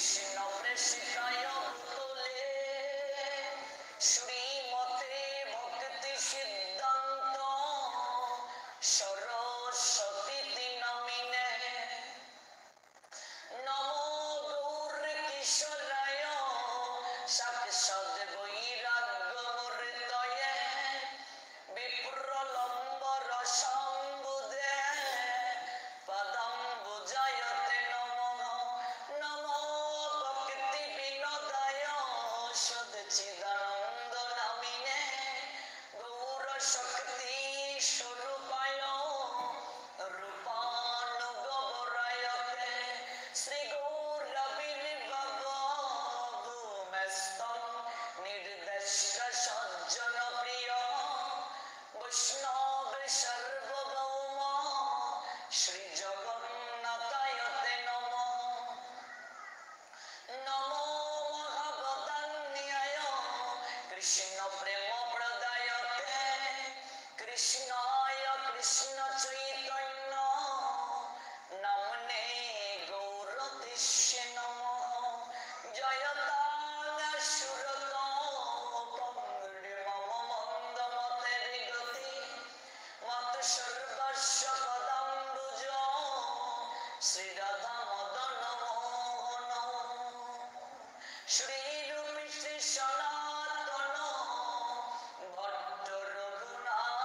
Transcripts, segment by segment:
কৃষ্ণ প্রেষিতায় ভূতলে শ্রীমতে ভক্তি সিদ্ধান্ত সরস্বতী নামিনে নমো গৌর কিশোরায় সাক্ষাৎ বৈরাগ্য হৃদয়ে বিপ্রলম্বর সম্বুদে পদম্বুজয়তে নমো নমো ভক্তি বিনোদায় সদচিদানন্দ নামিনে গৌর শক্তি স্বরূপায় রূপানুগবরায়তে শ্রী গৌরবির্ভবমেস্তং নির্দেশ্য সজ্জন প্রিয় বৈষ্ণব সর্বভৌম শ্রী জগন্নাথায়তে নমঃ নমো মহাবদান্যায় কৃষ্ণ প্রেম প্রদায়তে কৃষ্ণায় কৃষ্ণ চৈতন্য নামনে গৌরতিষ্যে নমঃ জয়তাং সুরত পঙ্গুরি মম মন্দমতের গতি মত সর্বস্ব পদাম্বুজ শ্রীরাধা মদন মোহন শ্রীরূপী শ্রী সনাতন ভট্ট রঘুনাথ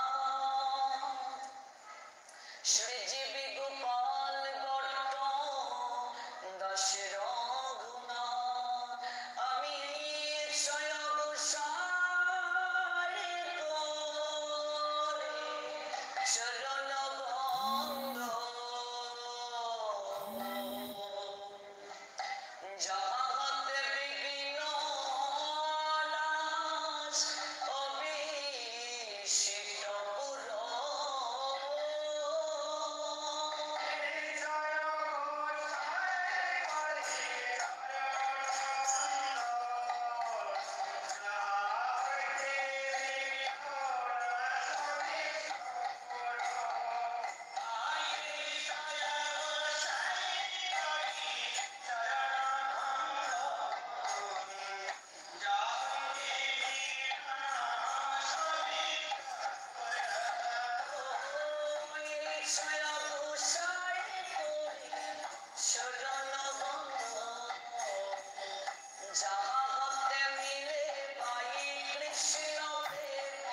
শ্রীজীবী গোপাল ভট্ট দাস রঘুনাথ আমি স্বয়ংসারে করি চরণ বন্ধ যাহাতে বিঘ্ন নাশ অভিষিক্ত পুর যাহাতে মিলে পাই কৃষ্ণ প্রেম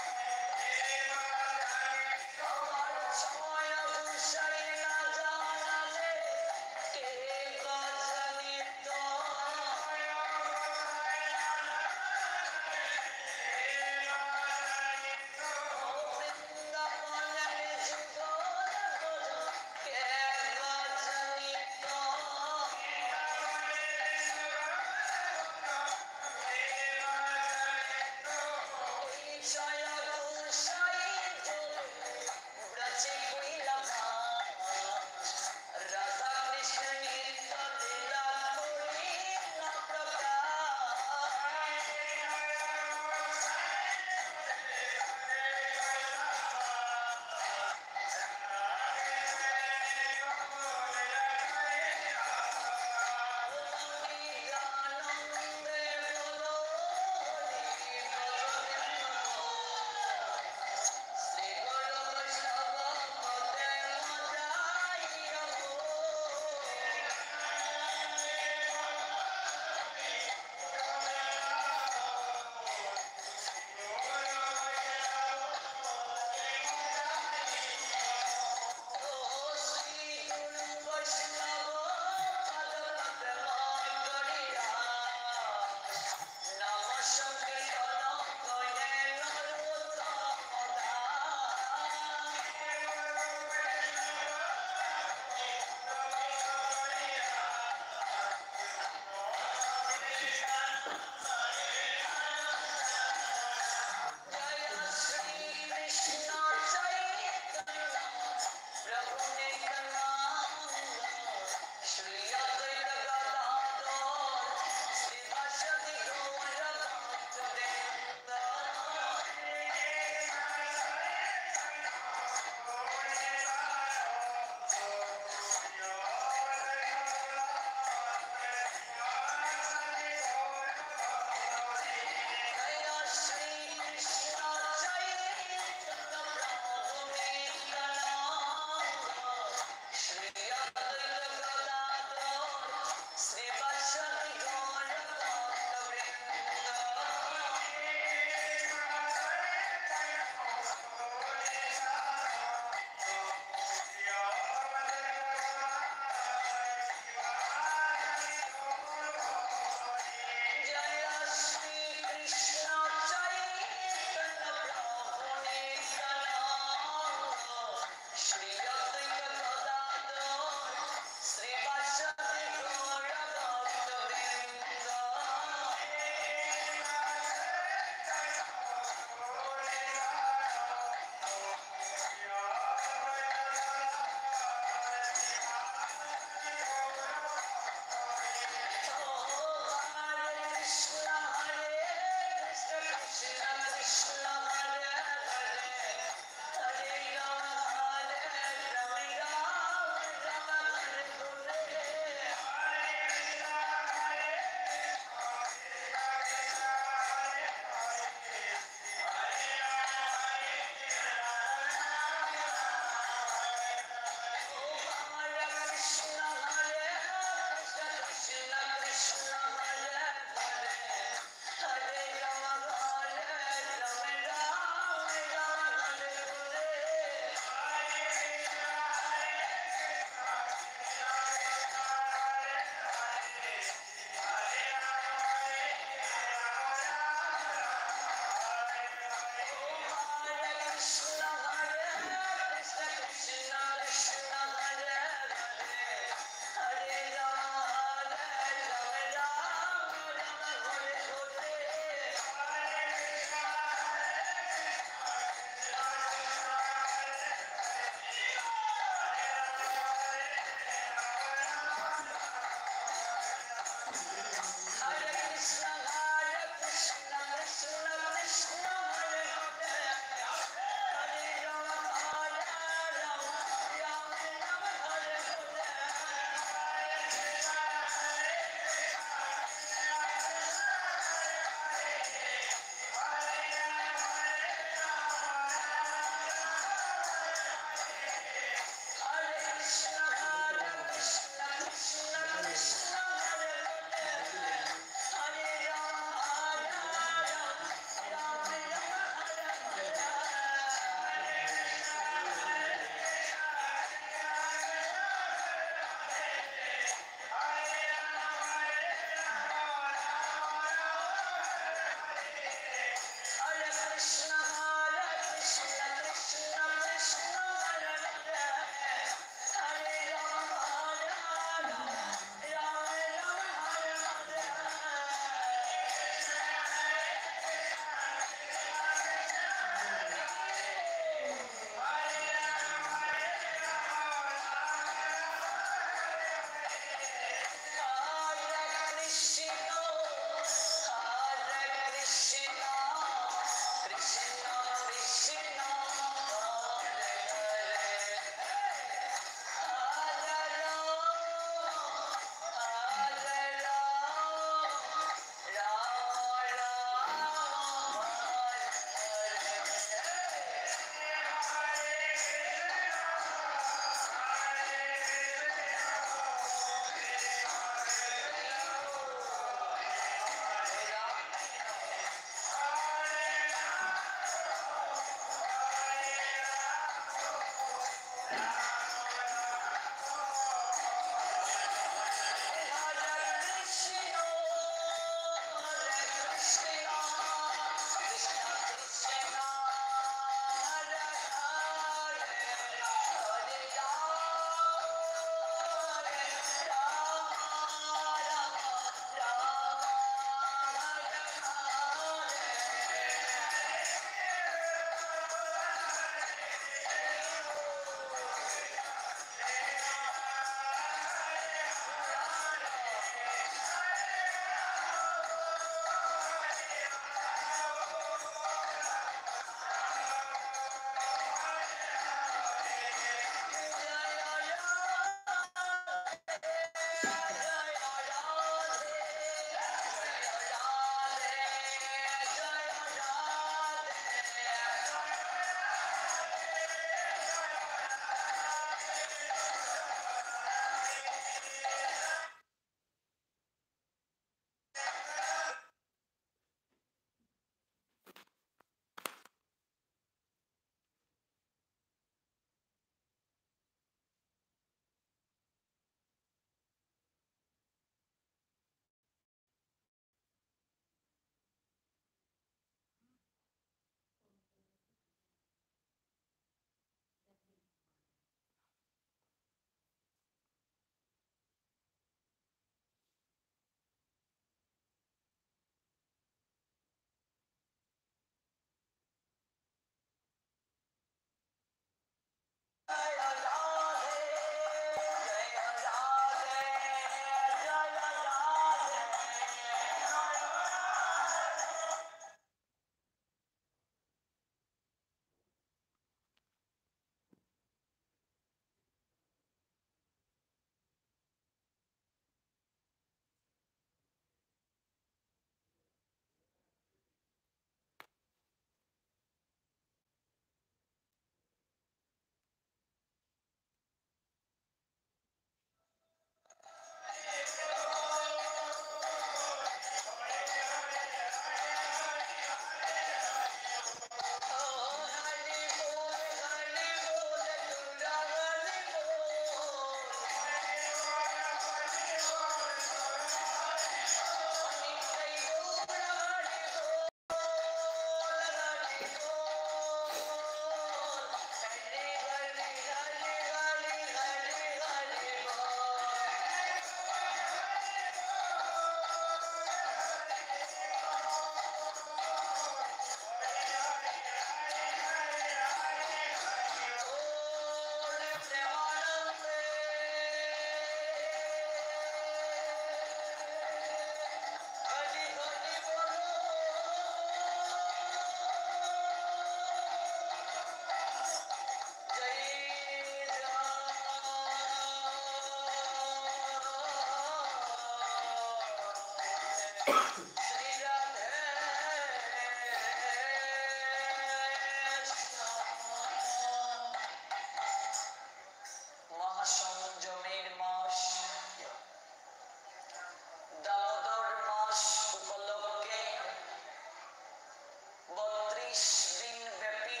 19 দিন ব্যাপী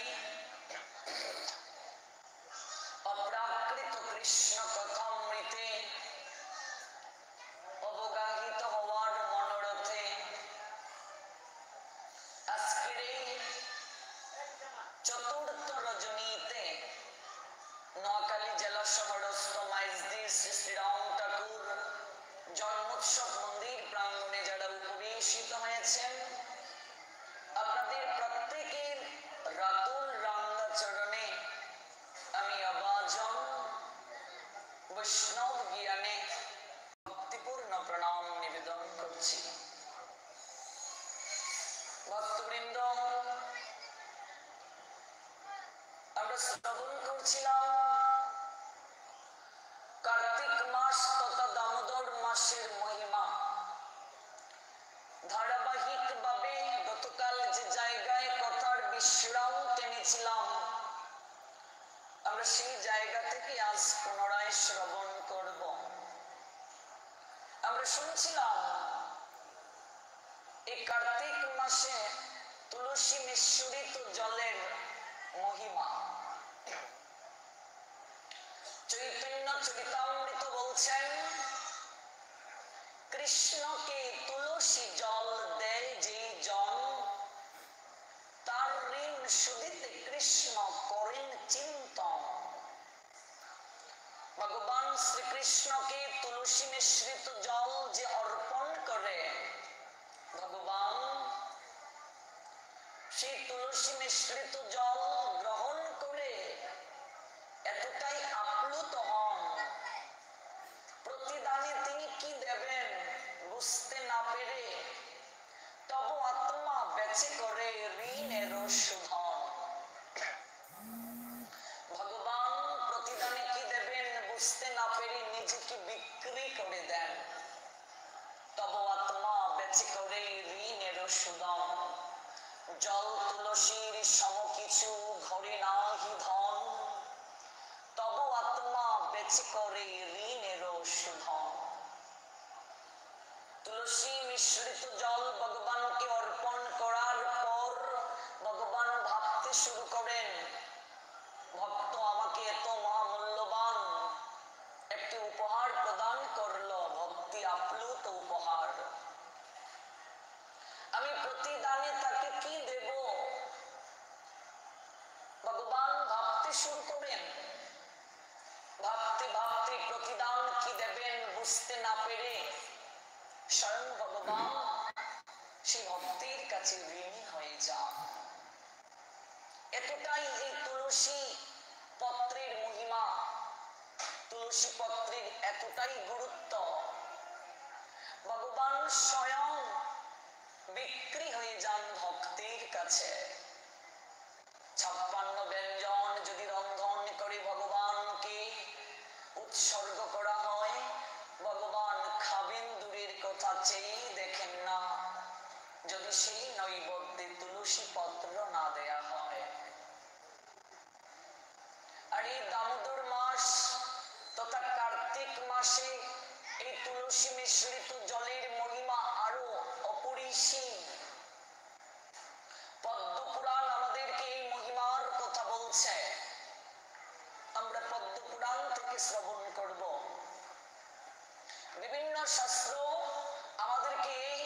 অপ্রাকৃত কৃষ্ণ কথামৃতে অবগাহিত হওয়ার মনোরথে আজকের এই চতুর্থ রজনীতে নোয়াখালী জেলা শহরস্থ মাইজদির শ্রী শ্রীরাম ঠাকুর জন্মোৎসব মন্দির প্রাঙ্গণে যারা উপবেশিত হয়েছেন, আপনাদের প্রত্যেকের রাতুল রাঙ্গা চরণে আমি আবাজন বৈষ্ণব জ্ঞানে ভক্তিপূর্ণ প্রণাম নিবেদন করছি। ভক্তবৃন্দ, আমরা শ্রবণ করছিলাম কার্তিক মাস তথা দামোদর মাসের মহিমা। ধারাবাহিক ভাবে গতকাল যে জায়গায় কথার বিশ্রাম টেনেছিলাম, আমরা সেই জায়গা থেকে আজ পুনরায় শ্রবণ করব। আমরা শুনছিলাম এই কার্তিক মাসে তুলসী মিশ্রিত জলের মহিমা। চৈতন্য চরিতামৃত বলছেন, কৃষ্ণকে তুলসী জল দেয় যেই জন, তার ঋণ শুধিতে কৃষ্ণ করেন চিন্তন। ভগবান শ্রীকৃষ্ণকে তুলসী মিশ্রিত জল যে অর্পণ করে, ভগবান সেই তুলসী মিশ্রিত জল গ্রহণ করে এতটাই আপ্লুত হন, প্রতিদানে তিনি কি দেবেন বুঝতে না পেরে তব আত্মা বেঁচে করে ঋণের শোধন। ভগবান প্রতিদানে কি দেবেন বুঝতে না পেরে নিজেকে বিক্রি করে দেন, তব আত্মা বেঁচে করে ঋণের শোধন। জল তুলসীর সম কিছু ঘরে নাহি ধন, তব আত্মা বেঁচে করে ঋণের শোধন। তুলসী মিশ্রিত জল ভগবানকে অর্পণ করার পর ভগবান ভাবতে শুরু করেন, ভক্ত আমাকে এত মহামূল্যবান একটি উপহার প্রদান করলো, ভক্তি আপ্লুত উপহার। আমি প্রতিদানে তাকে কি দেব? ভগবান ভাবতে শুরু করেন। ভাবতে ভাবতে প্রতিদান কি দেবেন বুঝতে না পেরে স্বয়ং ভগবান সেই ভক্তির কাছে ঋণী হয়ে যান। এতটাই এই তুলসী পত্রের মহিমা, তুলসী পত্রের এতটাই গুরুত্ব, ভগবান স্বয়ং বিক্রি হয়ে যান ভক্তির কাছে। 56 ব্যঞ্জন যদি রন্ধন করে ভগবানকে উৎসর্গ করা হয়, ভগবান খাবেন দূরের কথা, চেয়েই দেখেন না যদি সেই নৈবেদ্যে তুলসী পত্র না দেয়া হয়। আর এই দামোদর মাস তথা কার্তিক মাসে এই তুলসী মিশ্রিত জলের মহিমা আরো অপরিসীম। পদ্মপুরাণ আমাদেরকে এই মহিমার কথা বলছে, আমরা পদ্মপুরাণ থেকে শ্রবণ করব। বিভিন্ন শাস্ত্র আমাদেরকে এই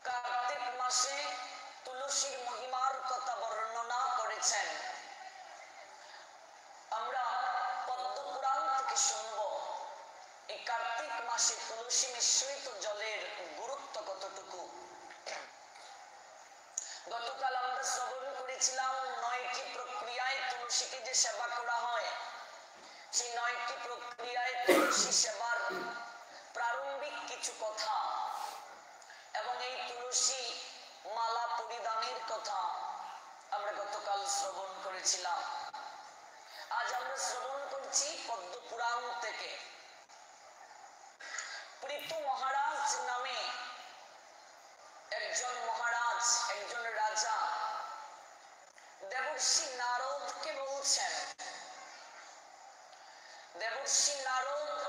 কার্তিক মাসে তুলসীর মহিমার কথা বর্ণনা করেছেন। আমরা পদ্মপুরাণ থেকে শুনব এই কার্তিক মাসে তুলসী মিশ্রিত জলের গুরুত্ব কতটুকু। গতকাল আমরা শ্রবণ করেছিলাম 9টি প্রক্রিয়ায় তুলসীকে যে সেবা করা হয়, সেই 9টি প্রক্রিয়ায় তুলসী সেবার প্রারম্ভিক কিছু কথা এবং এই তুলসী মালা পরিধানের কথা আমরা গতকাল শ্রবণ করেছিলাম। আজ আমরা শ্রবণ করছি পদ্মপুরাণ থেকে। পৃথু মহারাজ নামে একজন মহারাজ, একজন রাজা দেবর্ষি নারদকে বলছেন, দেবর্ষি নারদ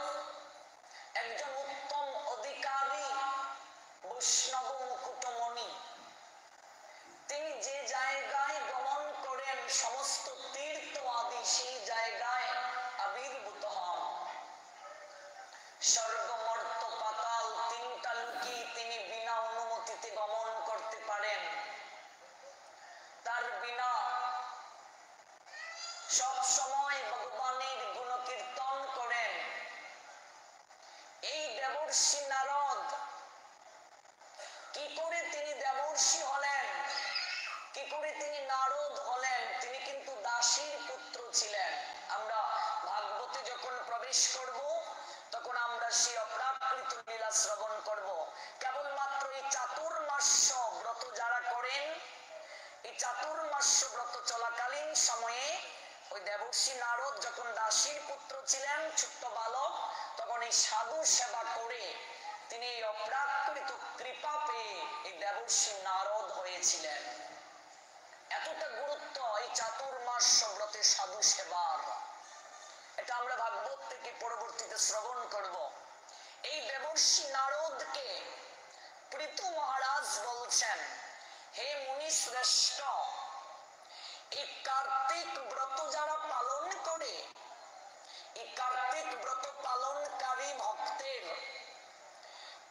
একজন উত্তম অধিকারী বৈষ্ণব মুকুটমণি। তিনি যে জায়গায় সমস্ত তীর্থ আদি সেই জায়গায় আবির্ভূত হন। স্বর্গমর্ত পাতাল তিনটা লোকে তিনি বিনা অনুমতিতে গমন করতে পারেন। তার বিনা সব সময় ভগবানের গুণকীর্তন করেন। এই দেবর্ষি নারদ কি করে তিনি দেবর্ষি হলেন, কি করে তিনি নারদ হলেন? তিনি কিন্তু দাসীর পুত্র ছিলেন। আমরা ভাগবতে যখন প্রবেশ করব তখন আমরা সেই অপ্রাকৃত লীলা শ্রবণ করব। কেবলমাত্র এই চাতুর্মাস্য ব্রত যারা করেন, এই চাতুর্মাস্য ব্রত চলাকালীন সময়ে ওই দেবর্ষি নারদ যখন দাসীর পুত্র ছিলেন, ছোট্ট বালক, তখন এই সাধু সেবা করে তিনি এই অপ্রাকৃত কৃপা পেয়ে এই দেবর্ষি নারদ হয়েছিলেন। এতটা গুরুত্ব এই চাতুর্মাস্য ব্রতে সাধু সেবার। এটা আমরা ভাগবত থেকে পরবর্তীতে শ্রবণ করব। এই দেবর্ষি নারদকে পৃথু মহারাজ বলছেন, হে মুনি শ্রেষ্ঠ, এই কার্তিক ব্রত যারা পালন করে, এই কার্তিক ব্রত পালনকারী ভক্তের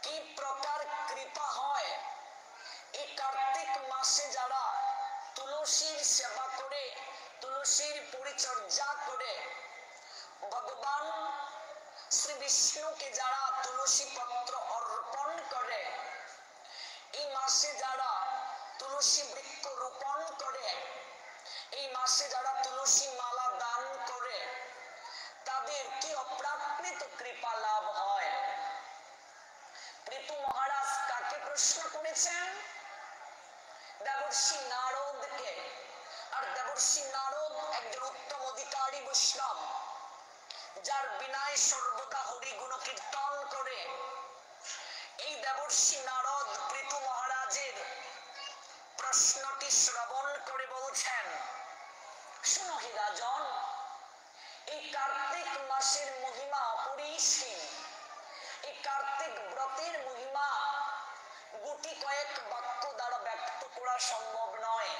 কি প্রকার কৃপা হয়। এই কার্তিক মাসে যারা তুলসীর সেবা করে, তুলসীর পরিচর্যা করে, ভগবান শ্রী বিষ্ণুকে যারা তুলসী পত্র অর্পণ করে, এই মাসে যারা তুলসী বৃক্ষ রোপণ করে, এই মাসে যারা তুলসী মালা দান করে, তাদের কি অপ্রাকৃত কৃপা লাভ হয়। পৃথু মহারাজ কাকে প্রশ্ন করেছেন? দেবর্ষি নারদকে। আর দেবর্ষি নারদ একজন উত্তম অধিকারী বৈষ্ণব, যার বিনায় সর্বদা হরি গুণ কীর্তন করে। এই দেবর্ষি নারদ পৃথু মহারাজের প্রশ্নটি শ্রবণ করে বলছেন, শুনো হে রাজন, এই কার্তিক মাসের মহিমা অপরিসীম। এই কার্তিক ব্রতের মহিমা গুটি কয়েক বাক্য দ্বারা ব্যক্ত করা সম্ভব নয়।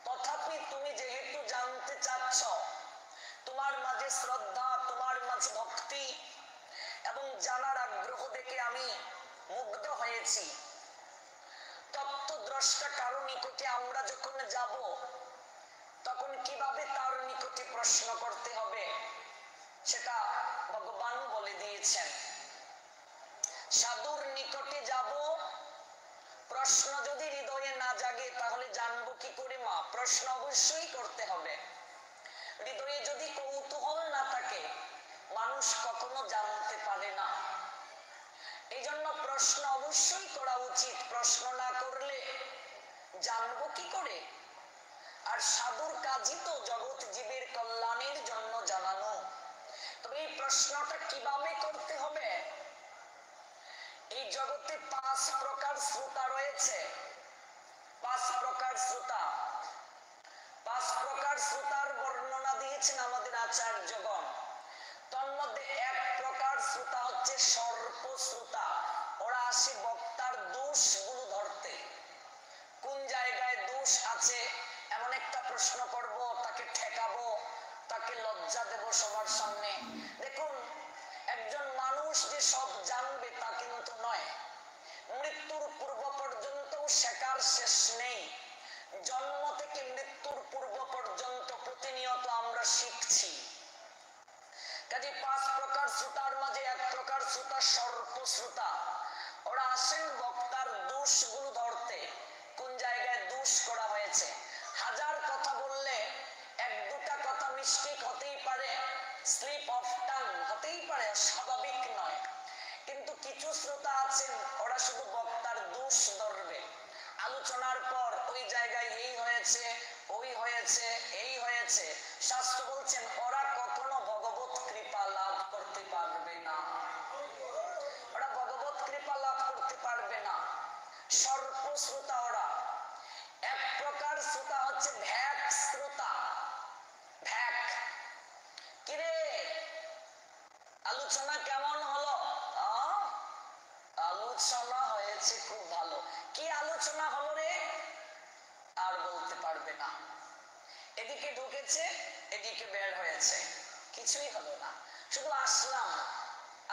তথাপি তুমি যেহেতু জানতে চাচ্ছ, তোমার মাঝে শ্রদ্ধা, তোমার মাঝে ভক্তি এবং জানার আগ্রহ দেখে আমি মুগ্ধ হয়েছি। তত্ত্বদ্রষ্টা কারো নিকটে আমরা যখন যাব, তখন কিভাবে তার নিকটে প্রশ্ন করতে হবে সেটা ভগবান বলে দিয়েছেন। সাধুর নিকটে যাব, প্রশ্ন যদি হৃদয়ে না জাগে তাহলে জানবো কি করে মা? প্রশ্ন অবশ্যই করতে হবে। হৃদয়ে যদি কৌতূহল না থাকে, মানুষ কখনো জানতে পারে না। এই জন্য প্রশ্ন অবশ্যই করা উচিত। প্রশ্ন না করলে জানবো কি করে? আর সাধুর কাজই তো জগৎ জীবের কল্যাণের জন্য জানানো। তবে এই প্রশ্নটা কিভাবে করতে হবে? এই জগতে 5 প্রকার শ্রোতা রয়েছে। 5 প্রকার শ্রোতা। 5 প্রকার শ্রোতার বর্ণনা দিয়েছেন আমাদের আচার্যগণ। তন্মধ্যে 1 প্রকার শ্রোতা হচ্ছে সর্প শ্রোতা। ওরা আসে বক্তার দোষগুলো ধরতে। কোন জায়গায় দোষ আছে এমন একটা প্রশ্ন করব, তাকে ঠেকাবো, তাকে লজ্জা দেব সবার সামনে। দেখুন, একজন মানুষ যে সব জানবে তা কিন্তু নয়। মৃত্যুর পূর্ব পর্যন্ত শেখার শেষ নেই। জন্ম থেকে মৃত্যুর পূর্ব পর্যন্ত প্রতিনিয়ত আমরা শিখছি। কাজে 5 প্রকার শ্রোতার মাঝে 1 প্রকার শ্রোতা সর্প শ্রোতা। ওরা আসেন বক্তার দোষগুলো ধরতে, কোন জায়গায় দোষ করা হয়েছে। হাজার কথা বললে 1-2টা কথা মিস্টেক হতেই পারে, স্লিপ অফ টাং হতেই পারে, স্বাভাবিক নয়। কিন্তু কিছু শ্রোতা আছেন, ওরা শুধু বক্তার দোষ ধরবে। আলোচনার পর ওই জায়গায় এই হয়েছে, ওই হয়েছে, এই হয়েছে। শাস্ত্র বলছেন ওরা কখনো ভগবত কৃপা লাভ করতে পারবে না। ওরা ভগবত কৃপা লাভ করতে পারবে না। সর্প শ্রোতা ওরা। 1 প্রকার শ্রোতা হচ্ছে ভ্যাক শ্রোতা। ভ্যাক। কিরে, আলোচনা কেমন হলো? আলোচনা হয়েছে খুব ভালো। কি আলোচনা হলো রে? আর বলতে পারবে না। এদিকে ঢুকেছে, এদিকে বের হয়েছে, কিছুই হলো না, শুধু আসলাম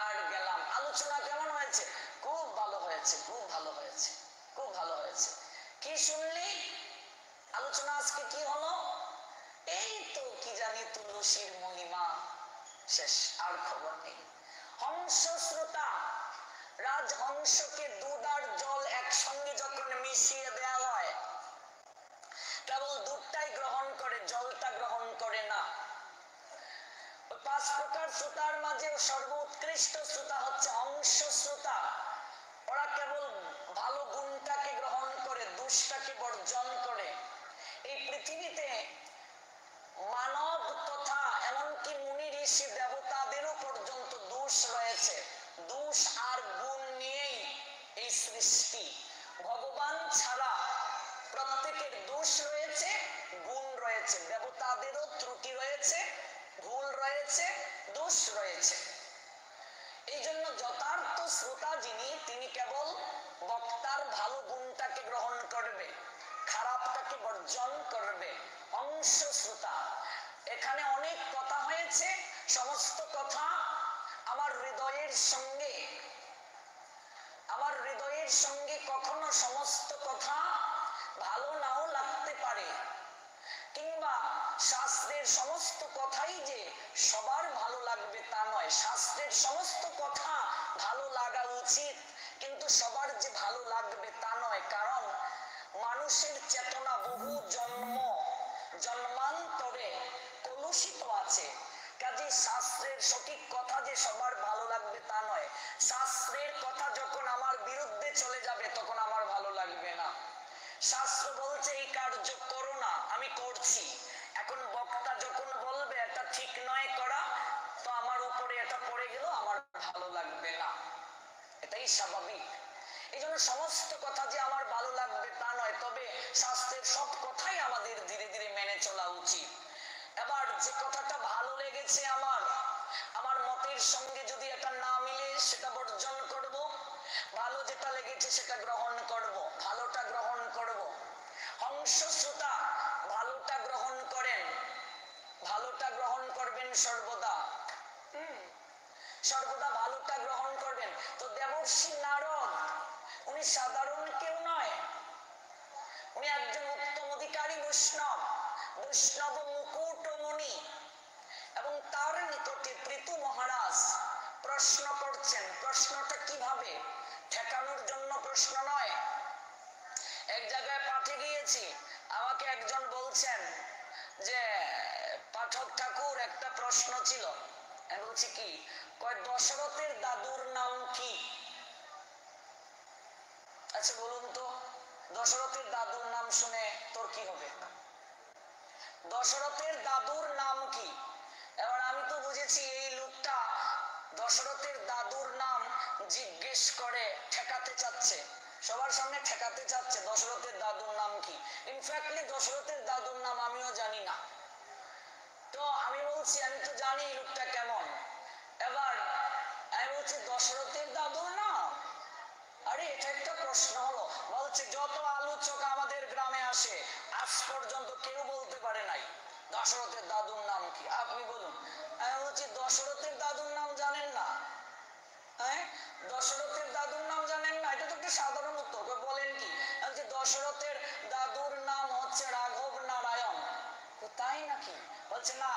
আর গেলাম। আলোচনা কেমন হয়েছে? খুব ভালো হয়েছে, খুব ভালো হয়েছে, খুব ভালো হয়েছে। কি শুনলি? আলোচনা আজকে কি হলো? এই তো কি জানি তুলসীর মহিমা, শেষ, আর খবর নেই। হংস শ্রোতা, রাজহংসকে দুধ আর জল একসঙ্গে যখন মিশিয়ে দেওয়া হয়, কেবল দুধটাই গ্রহণ করে, জলটা গ্রহণ করে না। ওই 5 প্রকার শ্রোতার মাঝে সর্বোৎকৃষ্ট শ্রোতা হচ্ছে হংস শ্রোতা। ওরা কেবল ভালো গুণটাকে গ্রহণ করে, দুষ্টাকে বর্জন করে। এই পৃথিবীতে মানব তথা এমনকি মুনি ঋষি দেবতাদেরও পর্যন্ত দোষ রয়েছে। দোষ আর গুণ নিয়েই এই সৃষ্টি। ভগবান ছাড়া প্রত্যেকের দোষ রয়েছে, গুণ রয়েছে। দেবতাদেরও ত্রুটি রয়েছে, ভুল রয়েছে, দোষ রয়েছে। এই জন্য যথার্থ শ্রোতা যিনি, তিনি কেবল বক্তার ভালো গুণটাকে গ্রহণ করবে, খারাপটাকে বর্জন করবে। অংশ শ্রোতা। এখানে অনেক কথা হয়েছে, সমস্ত কথা আমার হৃদয়ের সঙ্গে কখনো সমস্ত কথা ভালো নাও লাগতে পারে, কিংবা শাস্ত্রের সমস্ত কথাই যে সবার ভালো লাগবে তা নয়। শাস্ত্রের সমস্ত কথা ভালো লাগা উচিত, কিন্তু সবার যে ভালো লাগবে তা নয়। কারণ মানুষের চেতনা বহু জন্মান্তরে কলুষিত আছে। কাজে শাস্ত্রের সঠিক কথা যে সবার ভালো লাগবে তা নয়। শাস্ত্রের কথা যখন আমার বিরুদ্ধে চলে যাবে, তখন আমার ভালো লাগবে না। শাস্ত্র বলছে এই কার্য করো না, আমি করছি। এখন বক্তা যখন বলবে এটা ঠিক নয় করা, তো আমার উপরে এটা পড়ে গেল, আমার ভালো লাগবে না, এটাই স্বাভাবিক। এই জন্য সমস্ত কথা যে আমার ভালো লাগবে তা নয়, তবে শাস্ত্রের সব কথাই আমাদের ধীরে ধীরে মেনে চলা উচিত। এবার যে কথাটা ভালো লেগেছে আমার মতের সঙ্গে যদি এটা না মিলে, সেটা বর্জন করব। ভালো যেটা লেগেছে সেটা গ্রহণ করব, ভালোটা গ্রহণ করব। হংস শ্রোতা ভালোটা গ্রহণ করেন, ভালোটা গ্রহণ করবেন সর্বদা। সর্বদা ভালোটা গ্রহণ করবেন। তো দেবর্ষি নারদ, উনি সাধারণ কেউ নয়, উনি একজন উত্তম অধিকারী বৈষ্ণব, বৈষ্ণব মুকুটমণি। এবং তার নিকটে পৃথু মহারাজ প্রশ্ন করছেন। প্রশ্নটা কিভাবে? ঠেকানোর জন্য প্রশ্ন নয়। এক জায়গায় পাঠে গিয়েছি, আমাকে একজন বলছেন যে পাঠক ঠাকুর একটা প্রশ্ন ছিল। আমি বলছি কি? কয় দশরথের দাদুর নাম কি? আচ্ছা বলুন তো, দশরথের দাদুর নাম শুনে তোর কি হবে? দশরথের দাদুর নাম কি? এবার আমি তো বুঝেছি এই লোকটা দশরথের দাদুর নাম জিজ্ঞেস করে ঠেকাতে চাচ্ছে, সবার সামনে ঠেকাতে চাচ্ছে দশরথের দাদুর নাম কি। ইনফ্যাক্টলি দশরথের দাদুর নাম আমিও জানি না। তো আমি বলছি আমি তো জানি এই লোকটা কেমন। এবার আমি বলছি দশরথের দাদুর নাম, আরে এটা একটা প্রশ্ন হলো। বলছে যত আলোচক আমাদের গ্রামে আসে, আজ পর্যন্ত কেউ বলতে পারে নাই দশরথের দাদুর নাম কি, আপনি বলুন। আমি বলছি দশরথের দাদুর নাম জানেন না? হ্যাঁ, দশরথের দাদুর নাম জানেন না? এটা তো একটা সাধারণ উত্তর। বলেন কি? আমি বলছি দশরথের দাদুর নাম হচ্ছে রাঘব নারায়ণ। তাই নাকি? বলছে না,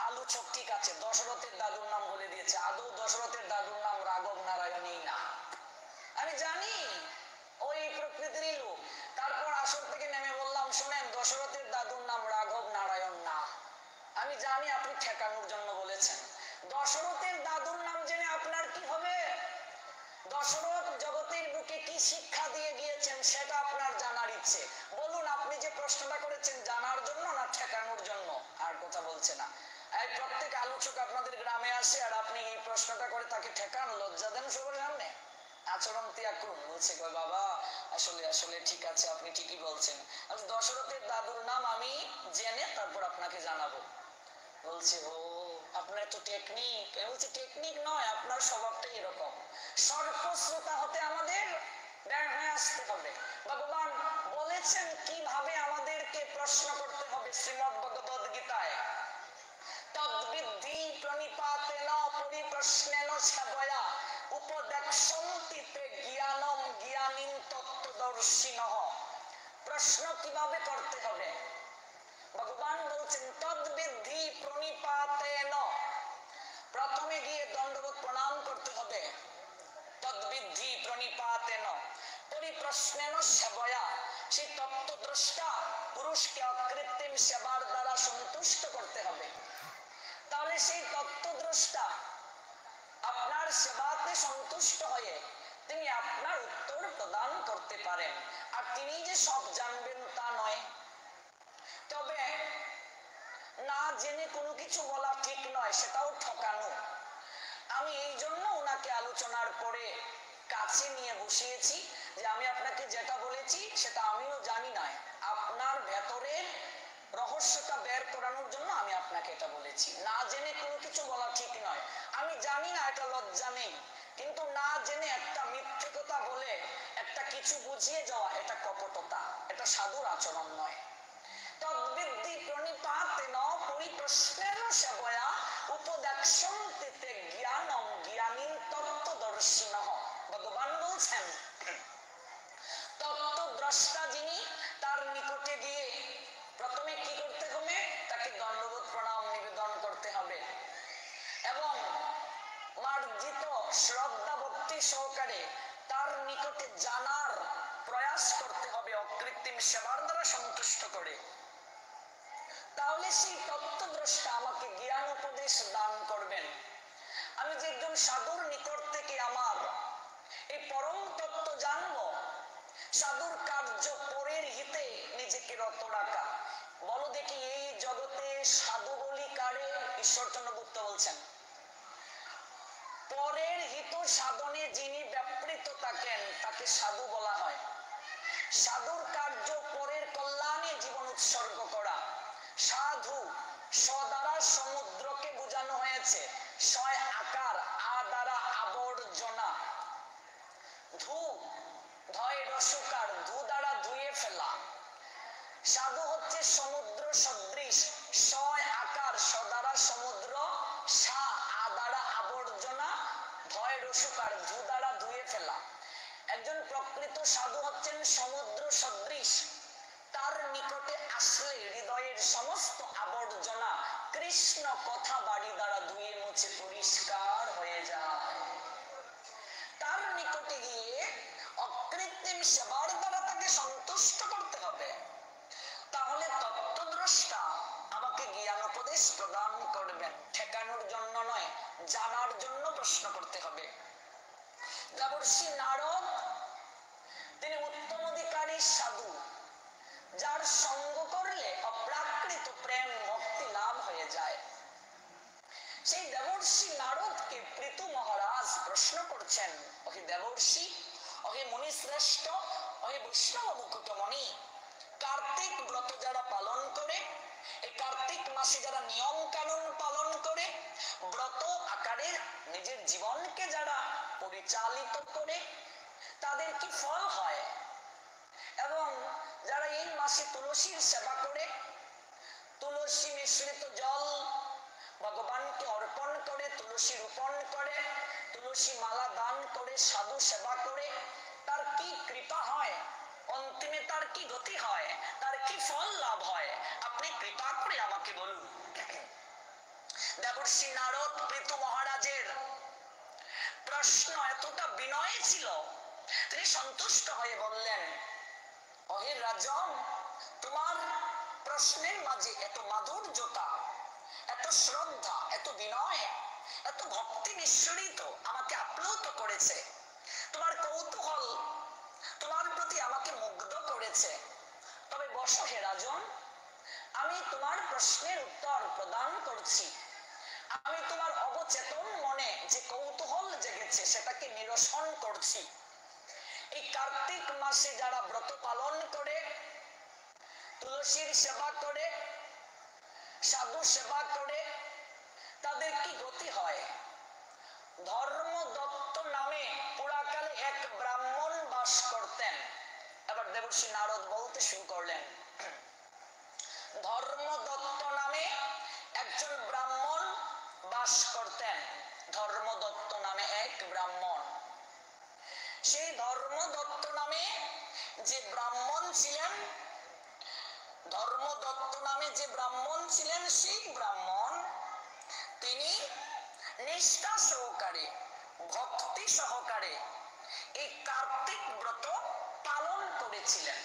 আলোচক ঠিক আছে, দশরথের দাদুর নাম বলে দিয়েছে, আদৌ দশরথের দাদুর নাম রাঘব নারায়ণই না। আমি জানি ওই প্রকৃতিরই লোক। তারপর আসর থেকে নেমে বললাম, শোনেন দশরথের দাদুর নাম রাঘব নারায়ণ না। আমি জানি আপনি ঠেকানোর জন্য বলেছেন। দশরথের দাদুর নাম জেনে আপনার কি হবে? দশরথ জগতের বুকে কি শিক্ষা দিয়ে গিয়েছেন সেটা আপনার জানার ইচ্ছে। বলুন, আপনি যে প্রশ্নটা করেছেন জানার জন্য না ঠেকানোর জন্য? আর কথা বলছে না। এই প্রত্যেক আলোচক আপনাদের গ্রামে আসে, আর আপনি এই প্রশ্নটা করে তাকে ঠেকান, লজ্জা দেন সবার সামনে, আচরণ ত্যাগ করুন। বলছে বাবা আসলে আসলে ঠিক আছে, আপনি ঠিকই বলছেন। দশরথের দাদুর নাম আমি জেনে তারপর আপনাকে জানাবো। বলছে ও আপনার তো টেকনিক। বলছে টেকনিক নয়, আপনার স্বভাবটাই এরকম। সর্বশ্রোতা হতে আমাদের বের হয়ে আসতে হবে। ভগবান বলেছেন কিভাবে আমাদেরকে প্রশ্ন করতে হবে। শ্রীমদ্ ভগবত করতে হবে। ভগবান বলছেন তদ্বিদ্ধি প্রণিপাতেন, প্রথমে গিয়ে দণ্ডবোধ প্রণাম করতে হবে। তদ্বিদ্ধি প্রণিপাতেন পরিপ্রশ্নেন সেবয়া, সেই তত্ত্বদ্রষ্টা পুরুষকে অকৃত্রিম সেবার দ্বারা সন্তুষ্ট করতে হবে। তাহলে সেই তত্ত্বদ্রষ্টা আপনার সেবাতে সন্তুষ্ট হয়ে তিনি আপনার উত্তর প্রদান করতে পারেন। আর তিনি যে সব জানবেন তা নয়, তবে না জেনে কোনো কিছু বলা ঠিক নয়, সেটাও ঠকানো। আমি এই জন্য ওনাকে আলোচনার পরে কাছে নিয়ে বসিয়েছি যে আমি আপনাকে যেটা বলেছি সেটা আমিও জানি না, আপনার ভেতরের রহস্যটা বের করানোর জন্য আমি আপনাকে এটা বলেছি। না জেনে কোনো কিছু বলা ঠিক নয়। আমি জানি না, এটা লজ্জা নেই, কিন্তু না জেনে একটা মিথ্যে কথা বলে একটা কিছু বুঝিয়ে যাওয়া, এটা কপটতা, এটা সাধুর আচরণ নয়। তদ্বিদ্ধি প্রণিপাতেন পরিপ্রশ্নেন সেবয়া উপদেক্ষন্তে তে জ্ঞানম জ্ঞানীন তত্ত্বদর্শিনঃ। ভগবান বলছেন তত্ত্বদ্রষ্টা যিনি, তার নিকটে গিয়ে প্রথমে কি করতে হবে? তাকে দণ্ডবোধ প্রণাম নিবেদন করতে হবে এবং মার্জিত শ্রদ্ধা ভক্তি সহকারে তার নিকটে জানার প্রয়াস করতে হবে, অকৃত্রিম সেবার দ্বারা সন্তুষ্ট করে। তাহলে সেই তত্ত্বদ্রষ্টা আমাকে জ্ঞান উপদেশ দান করবেন। আমি যে একজন সাধুর নিকট থেকে আমার এই পরম তত্ত্ব জানবো, সাধুর কার্য পরের হিতে নিজেকে রত রাখা। বলো দেখি, এই জগতে সাধু বলি কারে? ঈশ্বরচন্দ্র গুপ্ত বলছেন পরের হিত সাধনে যিনি ব্যাপৃত থাকেন তাকে সাধু বলা হয়। সাধুর কার্য পরের কল্যাণে জীবন উৎসর্গ করা। সাধু স দ্বারা সমুদ্রকে বোঝানো হয়েছে, ছয় আকার, আ দ্বারা আবর্জনা, ধু ধয় রসুকার, ধু দ্বারা ধুয়ে ফেলা। সাধু হচ্ছে সমুদ্র সদৃশ, ছয় আকার, স দ্বারা সমুদ্র, সা আ দ্বারা আবর্জনা, ধয় রসুকার, ধু দ্বারা ধুয়ে ফেলা। একজন প্রকৃত সাধু হচ্ছেন সমুদ্র সদৃশ, তার নিকটে আসলে হৃদয়ের সমস্ত আবর্জনা কৃষ্ণ কথা বাড়ি দ্বারা ধুয়ে মুছে পরিষ্কার হয়ে যায়। তার নিকটে গিয়ে অকৃত্রিম সেবার দ্বারা তাকে সন্তুষ্ট করতে হবে। তাহলে তত্ত্বদ্রষ্টা আমাকে জ্ঞান উপদেশ প্রদান করবেন। ঠেকানোর জন্য নয়, জানার জন্য প্রশ্ন করতে হবে। দেবর্ষি নারদ তিনি উত্তম অধিকারী সাধু, যার সঙ্গ করলে অপ্রাকৃত প্রেম ভক্তি লাভ হয়ে যায়। সেই দেবর্ষি নারদকে পৃথু মহারাজ প্রশ্ন করছেন, ওহে দেবর্ষি, ওহে মুনি শ্রেষ্ঠ, ওহে বৈষ্ণব মুকুটমণি, কার্তিক ব্রত যারা পালন করে, এই কার্তিক মাসে যারা নিয়ম কানুন পালন করে, ব্রত আকারে নিজের জীবনকে যারা পরিচালিত করে, তাদের কি ফল হয়? এবং যারা এই মাসে তুলসীর সেবা করে, তুলসী মিশ্রিত জল ভগবানকে অর্পণ করে, তুলসী রোপণ করে, তুলসী মালা দান করে, সাধু সেবা করে, তার কি কৃপা হয়? অন্তিমে তার কি গতি হয়? তার কি ফল লাভ হয়? আপনি কৃপা করে আমাকে বলুন। দেবর্ষি নারদ পৃথু মহারাজের প্রশ্ন এতটা বিনয় ছিল, তিনি সন্তুষ্ট হয়ে বললেন, অহে রাজন, তোমার প্রশ্নের মাঝে এত মাধুর্যতা, এত শ্রদ্ধা, এত বিনয়, এত ভক্তি মিশ্রিত আমাকে আপ্লুত করেছে। তোমার কৌতূহল তোমার প্রতি আমাকে মুগ্ধ করেছে। তবে বসো হে রাজন, আমি তোমার প্রশ্নের উত্তর প্রদান করছি। আমি তোমার অবচেতন মনে যে কৌতূহল জেগেছে সেটাকে নিরসন করছি। এই কার্তিক মাসে যারা ব্রত পালন করে, তুলসীর সেবা করে, সাধু সেবা করে, তাদের কি গতি হয়? ধর্মদত্ত নামে পুরাকালে এক ব্রাহ্মণ বাস করতেন। এবার দেবর্ষি নারদ বলতে শুরু করলেন, ধর্মদত্ত নামে একজন ব্রাহ্মণ বাস করতেন। ধর্মদত্ত নামে এক ব্রাহ্মণ। সেই ধর্মদত্ত নামে যে ব্রাহ্মণ ছিলেন, ধর্মদত্ত নামে যে ব্রাহ্মণ ছিলেন, সেই ব্রাহ্মণ তিনি নিষ্ঠা সহকারে, ভক্তি সহকারে এই কার্তিক ব্রত পালন করেছিলেন।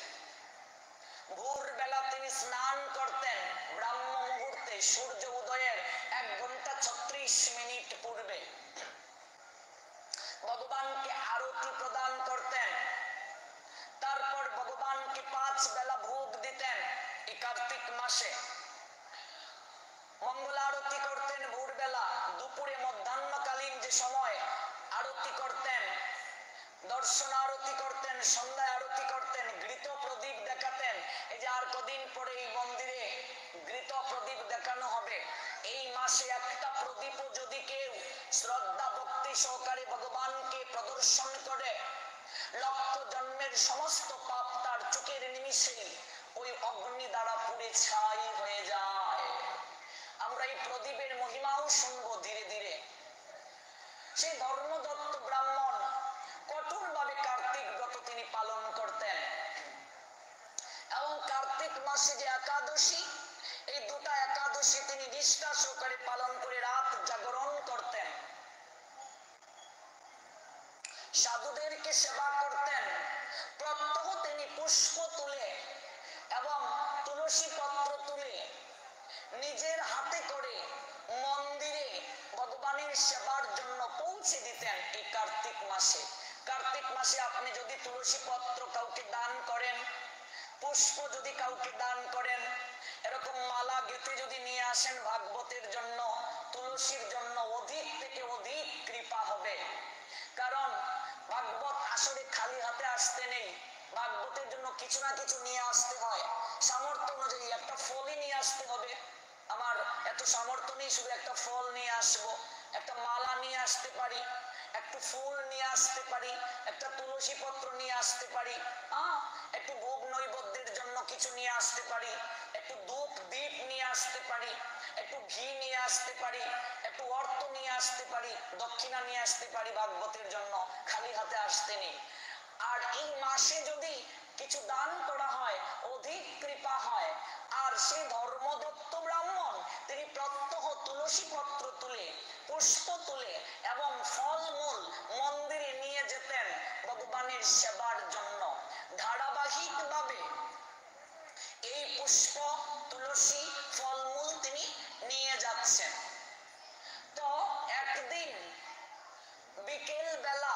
ভোরবেলা তিনি স্নান করতেন ব্রাহ্ম মুহূর্তে, সূর্য উদয়ের 1 ঘন্টা 36 মিনিট পূর্বে। ভগবানকে আরতি প্রদান করতেন, তারপর ভগবানকে 5 বেলা ভোগ দিতেন। এই কার্তিক মাসে মঙ্গল আরতি করতেন ভোরবেলা, দুপুরে মধ্যাহ্নকালীন যে সময় আরতি করতেন, দর্শন আরতি করতেন, সন্ধ্যায় আরতি করতেন, ঘৃত প্রদীপ দেখাতেন। এই যে আর কদিন পরে এই মন্দিরে ঘৃত প্রদীপ দেখানো হবে, এই মাসে একটা প্রদীপ যদি কেউ শ্রদ্ধা ভক্তি সহকারে ভগবানকে প্রদর্শন করে, লক্ষ জন্মের সমস্ত পাপ তার চোখের নিমিষেই ওই অগ্নি দ্বারা পুড়ে ছাই হয়ে যায়। আমরা এই প্রদীপের মহিমাও শুনবো ধীরে ধীরে। সেই ধর্মদত্ত ব্রাহ্মণ কঠোর ভাবে কার্তিক ব্রত তিনি পালন করতেন, এবং কার্তিক মাসে যে একাদশী, এই 2টা একাদশী তিনি নিষ্ঠা সহকারে পালন করে রাত জাগরণ করতেন, সাধুদেরকে সেবা করতেন। প্রত্যহ তিনি পুষ্প তুলে এবং তুলসী পত্র তুলে নিজের হাতে করে মন্দিরে ভগবানের সেবার জন্য পৌঁছে দিতেন এই কার্তিক মাসে। কার্তিক মাসে আপনি যদি তুলসী পত্র কাউকে দান করেন, পুষ্প যদি কাউকে দান করেন, এরকম মালা গেঁথে যদি নিয়ে আসেন ভাগবতের জন্য, তুলসীর জন্য, অধিক থেকে অধিক কৃপা হবে। কারণ ভাগবত আসলে খালি হাতে আসতে নেই, ভাগবতের জন্য কিছু না কিছু নিয়ে আসতে হয়। সামর্থ্য অনুযায়ী একটা ফলই নিয়ে আসতে হবে। আমার এত সামর্থ্য নেই, শুধু একটা ফল নিয়ে আসবো, একটা মালা নিয়ে আসতে পারি, একটু ফুল নিয়ে আসতে পারি, একটা তুলসী পত্র নিয়ে আসতে পারি, একটু ভোগ নৈবেদ্যের জন্য কিছু নিয়ে আসতে পারি, একটু ধূপ দীপ নিয়ে আসতে পারি, একটু ঘি নিয়ে আসতে পারি, একটু অর্থ নিয়ে আসতে পারি, দক্ষিণা নিয়ে আসতে পারি ভাগবতের জন্য, খালি হাতে আসতে নেই। আর এই মাসে যদি কিছু দান করা হয় অধিক কৃপা হয়। আর সেই ধর্মদত্ত ব্রাহ্মণ তিনি প্রত্যহ তুলসী পত্র তুলে, পুষ্প তুলে এবং ফলমূল মন্দিরে নিয়ে যেতেন ভগবানের সেবার জন্য। ধারাবাহিক ভাবে এই পুষ্প, তুলসী, ফলমূল তিনি নিয়ে যাচ্ছেন। তো একদিন বিকেল বেলা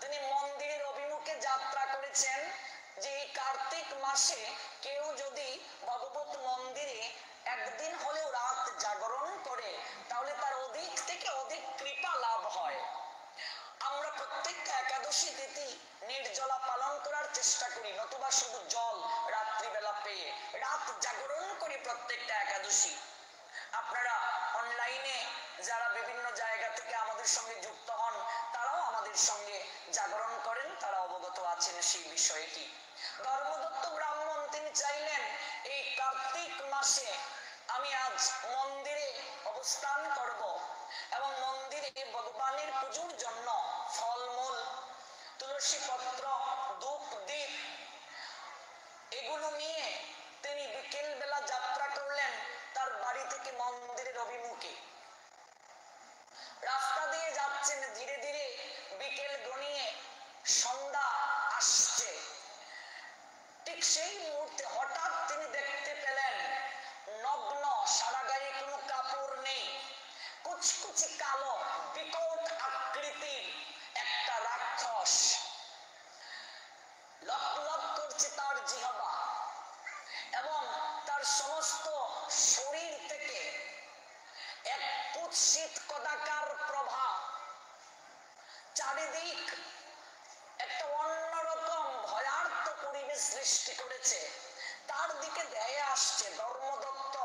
তিনি মন্দিরের অভিমুখে যাত্রা করেছেন, যে এই কার্তিক মাসে কেউ যদি ভগবত মন্দিরে একদিন হলেও রাত জাগরণ করে, তাহলে তার অধিক থেকে অধিক কৃপা লাভ হয়। আমরা প্রত্যেকটা একাদশী তিথি নির্জলা পালন করার চেষ্টা করি, নতুবা শুধু জল রাত্রিবেলা পেয়ে রাত জাগরণ করি প্রত্যেকটা একাদশী। আপনারা অনলাইনে যারা বিভিন্ন জায়গা থেকে আমাদের সঙ্গে যুক্ত হন, তারাও আমাদের সঙ্গে জাগরণ করেন, তারা অবগত আছেন সেই বিষয়টি। ধর্মদত্ত ব্রাহ্মণ তিনি চাইলেন এই কার্তিক মাসে আমি আজ মন্দিরে অবস্থান করব এবং মন্দিরে ভগবানের পুজোর জন্য ফলমূল, তুলসী পত্র, ধূপ দীপ এগুলো নিয়ে তিনি বিকেল বেলা যাত্রা করলেন তার বাড়ি থেকে মন্দিরের অভিমুখে। রাস্তা দিয়ে যাচ্ছেন, ধীরে ধীরে বিকেল গনিয়ে সন্ধ্যা আসছে। ঠিক সেই মুহূর্তে হঠাৎ তিনি দেখতে পেলেন নগ্ন, সারা গায়ে কোনো কাপড় নেই, কুচকুচি কালো বিকট আকৃতির একটা রাক্ষস। লক লক করছে তার জিহ্বা এবং তার সমস্ত শরীর থেকে এক কুৎসিত কদাকার প্রভা, চারিদিক একটা অন্যরকম ভয়ার্থ পরিবেশ সৃষ্টি করেছে। তার দিকে ধেয়ে আসছে ধর্মদত্ত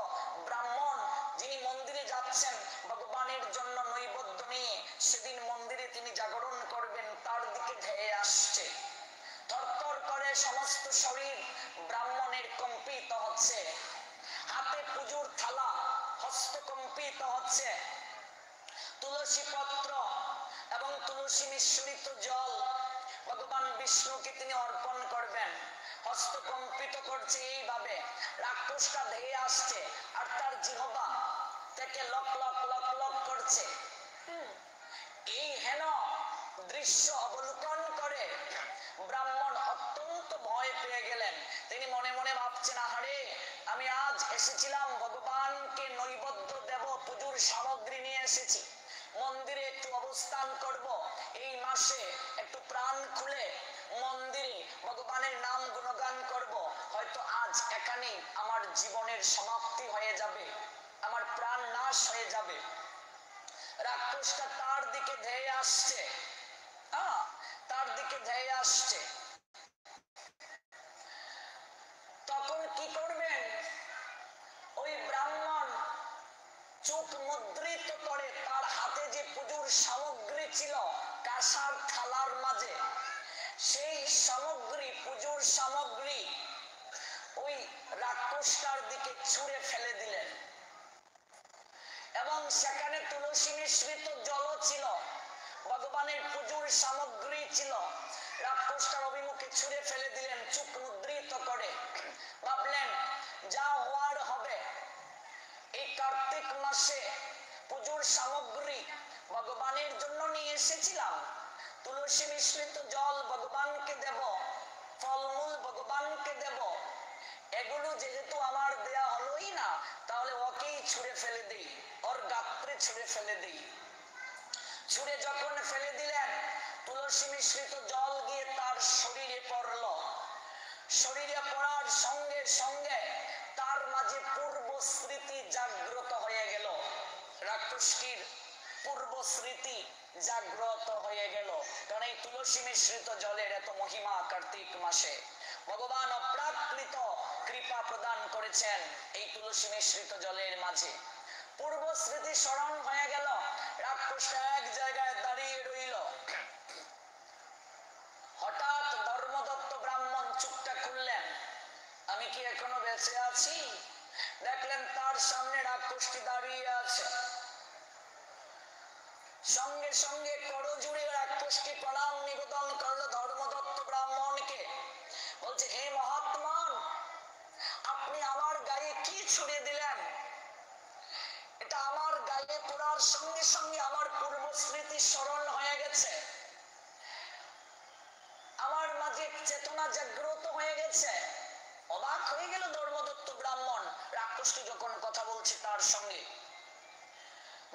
ব্রাহ্মণ, যিনি মন্দিরে যাচ্ছেন ভগবানের জন্য নৈবেদ্য নিয়ে, সেদিন মন্দিরে তিনি জাগরণ করবেন, তার দিকে ধেয়ে আসছে। থরথর করে সমস্ত শরীর ব্রাহ্মণের কম্পিত হচ্ছে, হাতে পুজোর থালা হস্ত কম্পিত হচ্ছে, তুলসী পত্র এবং তুলসী মিশ্রিত জল ভগবান ভগবান বিষ্ণুকে তিনি অর্পণ করবেন। হস্তকম্পিত করছে এইভাবে, রাক্ষসটা ধেয়ে আসছে আর তার জিহ্বা থেকে লক লক লক লক করছে। এই হেন দৃশ্য অবলোকন করে ব্রাহ্মণ অত্যন্ত ভয় পেয়ে গেলেন। তিনি মনে মনে ভাবছেন, আহারে, আমি আজ এসেছিলাম ভগবানকে নৈবেদ্য দেব, পুজোর সামগ্রী নিয়ে এসেছি, মন্দিরে একটু অবস্থান করব, এই মাসে একটু প্রাণ খুলে মন্দিরে ভগবানের নাম গুণগান করব, হয়তো আজ এখানেই আমার জীবনের সমাপ্তি হয়ে যাবে, আমার প্রাণ নাশ হয়ে যাবে। রাক্ষসটা তার দিকে ধেয়ে আসছে, তার দিকে ধেয়ে আসছে। তখন কি করবেন? ওই ব্রাহ্মণ চোখ মুদ্রিত করে তার হাতে যে পুজোর সামগ্রী ছিল কাঁসার থালার মাঝে, সেই সামগ্রী, পুজোর সামগ্রী ওই রাক্ষসটার দিকে ছুঁড়ে ফেলে দিলেন। এবং সেখানে তুলসী মিশ্রিত জলও ছিল, ভগবানের পুজোর সামগ্রী ছিল, রাক্ষসটার অভিমুখে ছুঁড়ে ফেলে দিলেন চোখ মুদ্রিত করে। ভাবলেন, যা হওয়ার হবে। এই কার্তিক মাসে পুজোর সামগ্রী ভগবানের জন্য নিয়ে এসেছিলাম, তুলসী মিশ্রিত জল ভগবানকে দেব, ফলমূল ভগবানকে দেব, এগুলো যেহেতু আমার দেয়া হলোই না, তাহলে ওকেই ছুঁড়ে ফেলে দিই, ওর গাত্রে ছুঁড়ে ফেলে দিই। ছুঁড়ে যখন ফেলে দিলেন, তুলসী মিশ্রিত জল গিয়ে তার শরীরে পড়ল। শরীরে পড়ার সঙ্গে সঙ্গে তার মাঝে পূর্ব স্মৃতি জাগ্রত হয়ে গেল। রাক্ষসটির পূর্ব স্মৃতি জাগ্রত হয়ে গেল, কারণ এই তুলসী মিশ্রিত জলের এত মহিমা। কার্তিক মাসে ভগবান অপ্রাকৃত কৃপা প্রদান করেছেন এই তুলসী মিশ্রিত জলের মাঝে। পূর্ব স্মৃতি স্মরণ হয়ে গেল, রাক্ষসটা এক জায়গায় দাঁড়িয়ে রইল। হঠাৎ ধর্মদত্ত ব্রাহ্মণ চুপটা খুললেন, আমি কি এখনো বেঁচে আছি? দেখলেন তার সামনে রাক্ষসটি দাঁড়িয়ে আছে। সঙ্গে সঙ্গে করজুড়ে রাক্ষসটি প্রণাম নিবেদন করলো ধর্মদত্ত ব্রাহ্মণকে। বলছে, হে মহাত্মান, আপনি আমার গায়ে কি ছুড়ে দিলেন? এটা আমার গায়ে পড়ার সঙ্গে সঙ্গে আমার পূর্ব স্মৃতি স্মরণ হয়ে গেছে, আমার মাঝে চেতনা জাগ্রত হয়ে গেছে। অবাক হয়ে গেল ধর্মদত্ত ব্রাহ্মণ রাক্ষসটি যখন কথা বলছে তার সঙ্গে।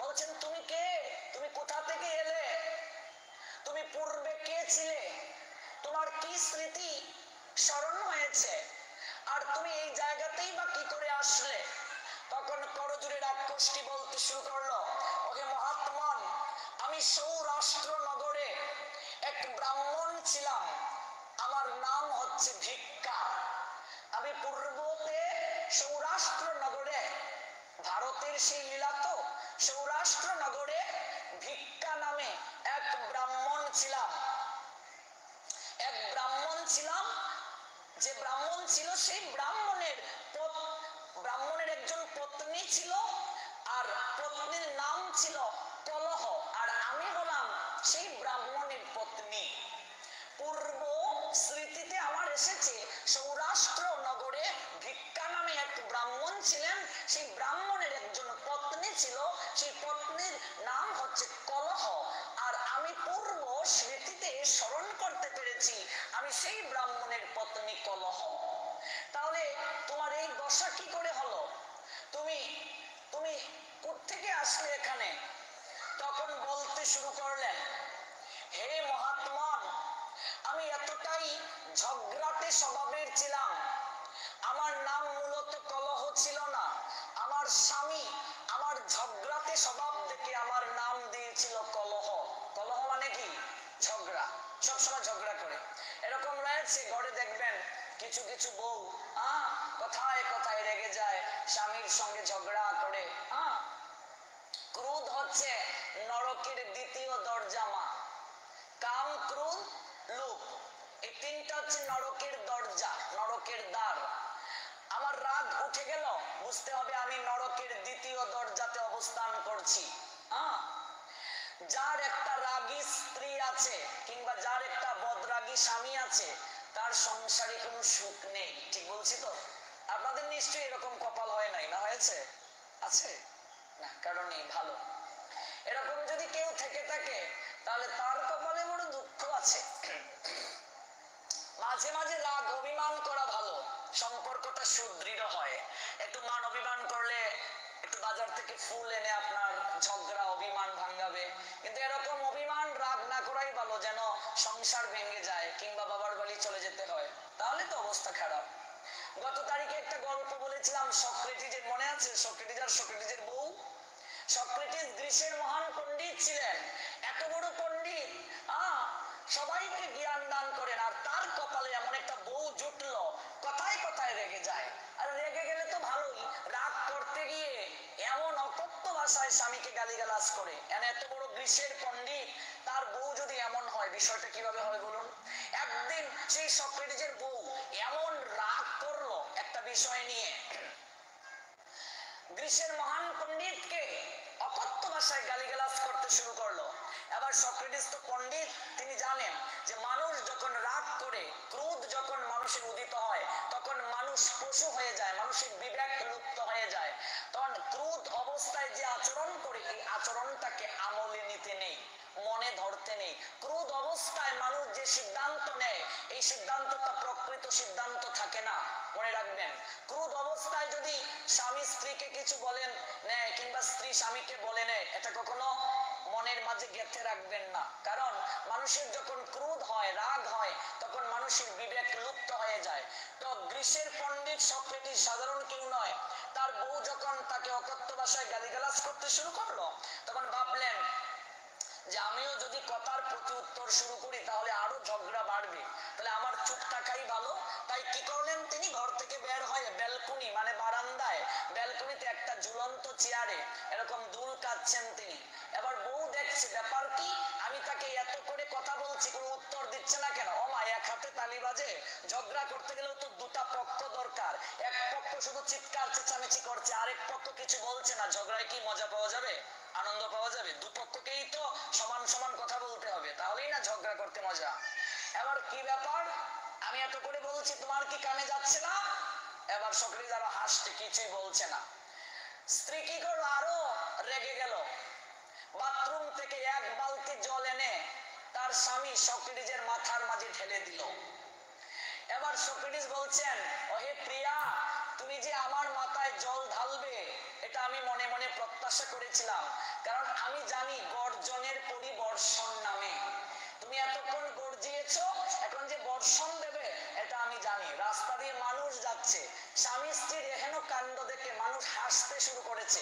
বলছেন, তুমি কে? তুমি কোথা থেকে এলে? তুমি পূর্বে কে ছিলে? তোমার কি স্মৃতি স্মরণ হয়েছে? আর তুমি এই জায়গাতেই বা কি করে আসলে? তখন করজুড়ে রাক্ষসটি বলতে শুরু করলো, ওহে মহাত্মান, আমি সৌরাষ্ট্র নগরে এক ব্রাহ্মণ ছিলাম, আমার নাম হচ্ছে ভিক্ষা। আমি পূর্বতে সৌরাষ্ট্র নগরে, ভারতের সেই লীলা তো, সৌরাষ্ট্র নগরে ভিক্ষা নামে এক ব্রাহ্মণ ছিলাম। এক ব্রাহ্মণ ছিলাম, যে ব্রাহ্মণ ছিল সেই ব্রাহ্মণের একজন পত্নী ছিল, আর পত্নীর নাম ছিল কলহ, আর আমি হলাম সেই ব্রাহ্মণের পত্নী। পূর্ব স্মৃতিতে আমার এসেছে সৌরাষ্ট্র নগরে ভিক্ষা নামে এক ব্রাহ্মণ ছিলেন, সেই ব্রাহ্মণের একজন পত্নী ছিল, সেই পত্নীর নাম হচ্ছে কলহ, আর আমি পূর্ব স্মৃতিতে স্মরণ করতে পেরেছি আমি সেই ব্রাহ্মণের পত্নী কলহ। তাহলে তোমার এই দশা কি করে হলো? তুমি তুমি কোত্থেকে আসলে এখানে? তখন বলতে শুরু করলেন, হে মহাত্মান, আমি এতটাই ঝগড়াটে স্বভাবের ছিলাম। আমার নাম মূলত কলহ ছিল না, আমার স্বামী আমার ঝগড়াটে স্বভাব থেকে আমার নাম দিয়েছিল কলহ। কলহ মানে কি? ঝগড়া, সবসময় ঝগড়া করে। এরকম রয়েছে ঘরে, দেখবেন কিছু কিছু বউ কথায় কথায় রেগে যায়, স্বামীর সঙ্গে ঝগড়া করে। ক্রোধ হচ্ছে নরকের দ্বিতীয় দরজা। কাম, ক্রোধ, লোভ, এই তিনটা হচ্ছে নরকের দরজা, নরকের দ্বার। আমার রাগ উঠে গেল, বুঝতে হবে আমি নরকের দ্বিতীয় দরজাতে অবস্থান করছি। যার একটা রাগী স্ত্রী আছে কিংবা যার একটা বদরাগী স্বামী আছে তার সংসারে কোনো সুখ নেই। ঠিক বলছি তো? আপনাদের নিশ্চয়ই এরকম কপাল হয় নাই, না হয়েছে? আছে না? কারণ নেই। ভালো। এরকম যদি কেউ থেকে থাকে তাহলে তার কপালে বড় দুঃখ আছে। মাঝে মাঝে রাগ অভিমান করা ভালো, সম্পর্কটা সুদৃঢ় হয়। একটু মান অভিমান করলে একটু বাজার থেকে ফুল এনে আপনার ঝগড়া অভিমান ভাঙাবে, কিন্তু এরকম অভিমান রাগ না করাই ভালো, যেন সংসার ভেঙে যায় কিংবা বাবার বাড়ি চলে যেতে হয়, তাহলে তো অবস্থা খারাপ। গত তারিখে একটা গল্প বলেছিলাম সক্রেটিসের, মনে আছে? সক্রেটিস আর সক্রেটিসের বউ। সক্রেটিস গ্রিসের মহান পণ্ডিত ছিলেন, এত বড় পণ্ডিত, সবাইকে জ্ঞান দান করেন, আর তার কপালে এমন একটা বউ জুটলো, কথায় কথায় রেগে যায়। আর রেগে গেলে তো ভালোই, রাগ করতে গিয়ে এমন অকথ্য ভাষায় স্বামীকে গালিগালাজ করে। এত বড় গ্রিসের পণ্ডিত, তার বউ যদি এমন হয়, বিষয়টা কিভাবে হয় বলুন? একদিন সেই সক্রেটিসের বউ এমন রাগ করলো একটা বিষয় নিয়ে, গ্রিসের মহান পণ্ডিতকে অকথ্য ভাষায় গালিগালাজ করতে শুরু করলো। এবার সক্রেটিস তো পণ্ডিত, তিনি জানেন যে মানুষ যখন রাগ করে, ক্রোধ যখন মানুষের উদিত হয়, তখন মানুষ পশু হয়ে যায়, মানুষের বিবেক লুপ্ত হয়ে যায়। তখন ক্রোধ অবস্থায় যে আচরণ করে, এই আচরণটাকে আমলে নিতে নেই, মনে ধরতে নেই। ক্রোধ অবস্থায় মানুষ যে সিদ্ধান্ত নেয়, এই সিদ্ধান্তটা প্রকৃত সিদ্ধান্ত থাকে না, মনে রাখবেন। ক্রোধ অবস্থায় যদি স্বামী স্ত্রীকে কিছু বলেন নেয় কিংবা স্ত্রী স্বামীকে বলে নেয়, এটা কখনো মনের মাঝে গেঁথে রাখবেন না। কারণ মানুষের যখন ক্রোধ হয়, রাগ হয়, তখন মানুষের বিবেক লুপ্ত হয়ে যায়। তো গ্রিসের পণ্ডিত সক্রেটিস সাধারণ কেউ নয়। তার বউ যখন তাকে অকথ্য ভাষায় গালিগালাজ করতে শুরু করলো, তখন ভাবলেন যে আমিও যদি কথার প্রতি উত্তর শুরু করি তাহলে আরো ঝগড়া বাড়বে, তাহলে আমার চুপ থাকাই ভালো। তাই কি করলেন তিনি? ঘর থেকে বের হয়ে ব্যালকনি, মানে বারান্দায়, ব্যালকনিতে একটা ঝুলন্ত চেয়ারে এরকম দুল কাটছেন তিনি। এবার বউ দেখছে ব্যাপার কি, আমি তাকে এত করে কথা বলছি, কোনো উত্তর দিচ্ছে না কেন? ও মা, এক হাতে তালি বাজে। ঝগড়া করতে গেলেও তো দুটা পক্ষ দরকার। এক পক্ষ শুধু চিৎকার চেঁচামেচি করছে, আরেক পক্ষ কিছু বলছে না, ঝগড়ায় কি মজা পাওয়া যাবে? আনন্দ পাওয়া যাবে? দুপক্ষকেই তো সমান সমান কথা বলতে হবে, তাহলেই না ঝগড়া করতে মজা। এবার কি ব্যাপার, আমি এত করে বলছি, তোমার কি কানে যাচ্ছে না? এবার সক্রেটিস আরো হাসছে, কিছুই বলছে না। স্ত্রী কি করলো? আরো রেগে গেল। বাথরুম থেকে এক বালতি জল এনে তার স্বামী সক্রেটিসের মাথার মাঝে ঢেলে দিল। এবার সক্রেটিস বলছেন, ওহে প্রিয়া, তুমি যে আমার মাথায় জল ঢালবে এটা আমি মনে মনে প্রত্যাশা করেছিলাম, কারণ আমি জানি গর্জনের পরিবর্ষণ নামে। তুমি এতক্ষণ গর্জিয়েছ, এখন যে বর্ষণ দেবে এটা আমি জানি। রাস্তা দিয়ে মানুষ যাচ্ছে, স্বামী স্ত্রীর এহেন কাণ্ড দেখে মানুষ হাসতে শুরু করেছে।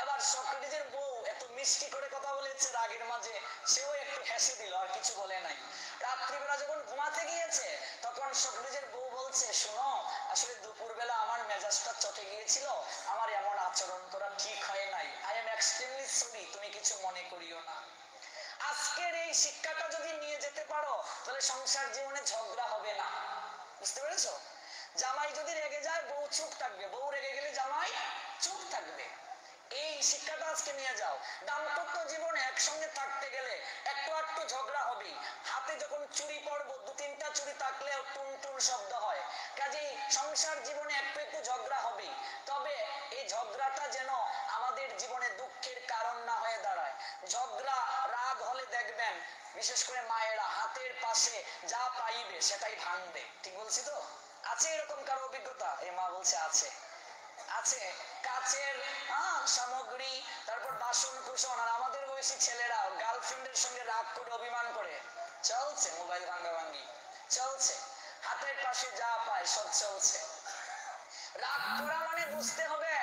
এবার সক্রেটিসের বউ এত মিষ্টি করে কথা বলেছে রাগের মাঝে, সেও একটু হেসে দিল, আর কিছু বলে নাই। রাত্রিবেলা যখন ঘুমাতে গিয়েছে, তখন সক্রেটিসের বউ বলছে, শোনো, আসলে দুপুরবেলা আমার মেজাজটা চটে গিয়েছিল, আমার এমন আচরণ করা ঠিক হয় নাই, আই এম এক্সট্রিমলি সরি, তুমি কিছু মনে করিও না। আজকের এই শিক্ষাটা যদি নিয়ে যেতে পারো, তাহলে সংসার জীবনে ঝগড়া হবে না। বুঝতে পেরেছো? জামাই যদি রেগে যায়, বউ চুপ থাকবে, বউ রেগে গেলে জামাই চুপ থাকবে। এই শিক্ষাটা আজকে নিয়ে যাও। দাম্পত্য জীবনে একসঙ্গে থাকতে গেলে একটু একটু ঝগড়া হবে। হাতে যখন চুরি পরবো, দু তিনটা চুরি থাকলেও টুন টুন শব্দ হয়। কাজেই সংসার জীবনে একটু একটু ঝগড়া হবে, তবে এই ঝগড়াটা যেন আমাদের জীবনে দুঃখের কারণ না হয়ে দাঁড়ায়। ঝগড়া রাগ হলে দেখবেন, বিশেষ করে মায়েরা হাতের পাশে যা পাইবে সেটাই ভাঙবে। ঠিক বলছি তো? আছে এরকম কারো অভিজ্ঞতা? এই মা বলছে আছে। আছে কাচের সামগ্রী, তারপর বাসন কুসন। আর আমাদের বয়সী ছেলেরা গার্লফ্রেন্ডের সঙ্গে রাগ করে অভিমান করে চলছে, মোবাইল ভাঙ্গাভাঙ্গি চলছে, হাতের পাশে যা পায় সব চলছে। রাগ করা মানে বুঝতে হবে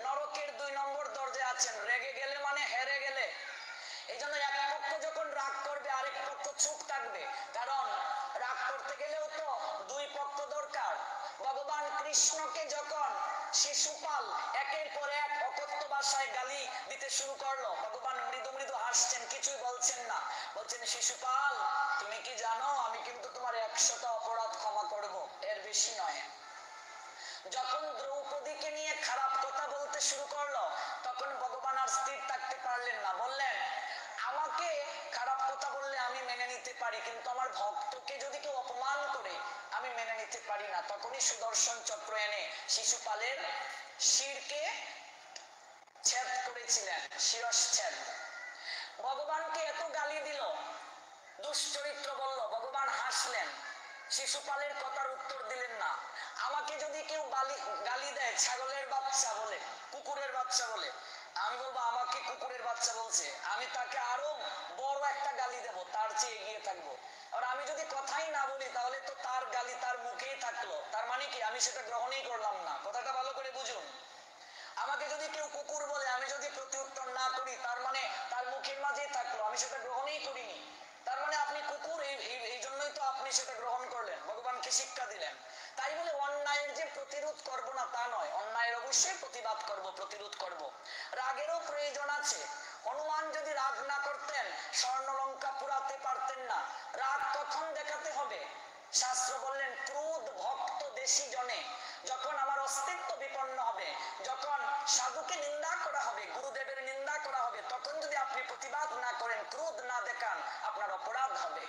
নরকের 2 নম্বর দরজা আছেন। রেগে গেলে মানে হেরে গেলে। এই জন্য এক পক্ষ যখন রাগ করবে, আরেক পক্ষ চুপ থাকবে, কারণ রাগ করতে গেলেও তো 2 পক্ষ দরকার। ভগবান কৃষ্ণকে যখন শিশুপাল একের পর এক অকথ্য ভাষায় গালি দিতে শুরু করলো, ভগবান মৃদু মৃদু হাসছেন, কিছুই বলছেন না। বলছেন, শিশুপাল, তুমি কি জানো আমি কিন্তু তোমার 100টা অপরাধ ক্ষমা করব, এর বেশি নয়। যখন দ্রৌপদীকে নিয়ে খারাপ কথা বলতে শুরু করলো, তখন ভগবান আর স্থির থাকতে পারলেন না, বললেন, আমাকে খারাপ কথা বললে আমি মেনে নিতে পারি, কিন্তু আমার ভক্তকে যদি কেউ অপমান করে আমি মেনে নিতে পারি না। তখনই সুদর্শন চক্র এনে শিশুপালের শিরকে ছেদ করেছিলেন, শিরশ্ছেদ। ভগবানকে এত গালি দিল, দুশ্চরিত্র বলল, ভগবান হাসলেন, শিশুপালের কথার উত্তর দিলেন না। আমাকে যদি কেউ গালি দেয় ছাগলের বাচ্চা বলে, কুকুরের বাচ্চা বলে, আমি বলবো আমাকে কুকুরের বাচ্চা বলছে, আমি তাকে আরো বড় একটা গালি দেব, তার চেয়ে এগিয়ে থাকবো। আর আমি যদি কথাই না বলি তাহলে তো তার গালি তার মুখেই থাকলো, তার মানে কি আমি সেটা গ্রহণই করলাম না। কথাটা ভালো করে বুঝুন। আমাকে যদি কেউ কুকুর বলে আমি যদি প্রত্যুত্তর না করি তার মানে তার মুখের মাঝেই থাকলো, আমি সেটা গ্রহণই করিনি। তার মানে আপনি কুকুর, এই জন্যই তো আপনি সেটা গ্রহণ করলেন, ভগবানকে শিক্ষা দিলেন। তাই বলে অন্যায়ের যে প্রতিরোধ করব না তা নয়, অন্যায়ের অবশ্যই প্রতিবাদ করব, প্রতিরোধ করব। রাগেরও প্রয়োজন আছে। হনুমান যদি রাগ না করতেন স্বর্ণলঙ্কা পুরাতে পারতেন না। রাগ কখন দেখাতে হবে? শাস্ত্র বললেন ক্রোধ ভক্ত দেশি জনে, যখন আমার অস্তিত্ব বিপন্ন হবে, যখন সাধুকে নিন্দা করা হবে, গুরুদেবের নিন্দা করা হবে, তখন যদি আপনি প্রতিবাদ না করেন, ক্রোধ না দেখান, আপনার অপরাধ হবে।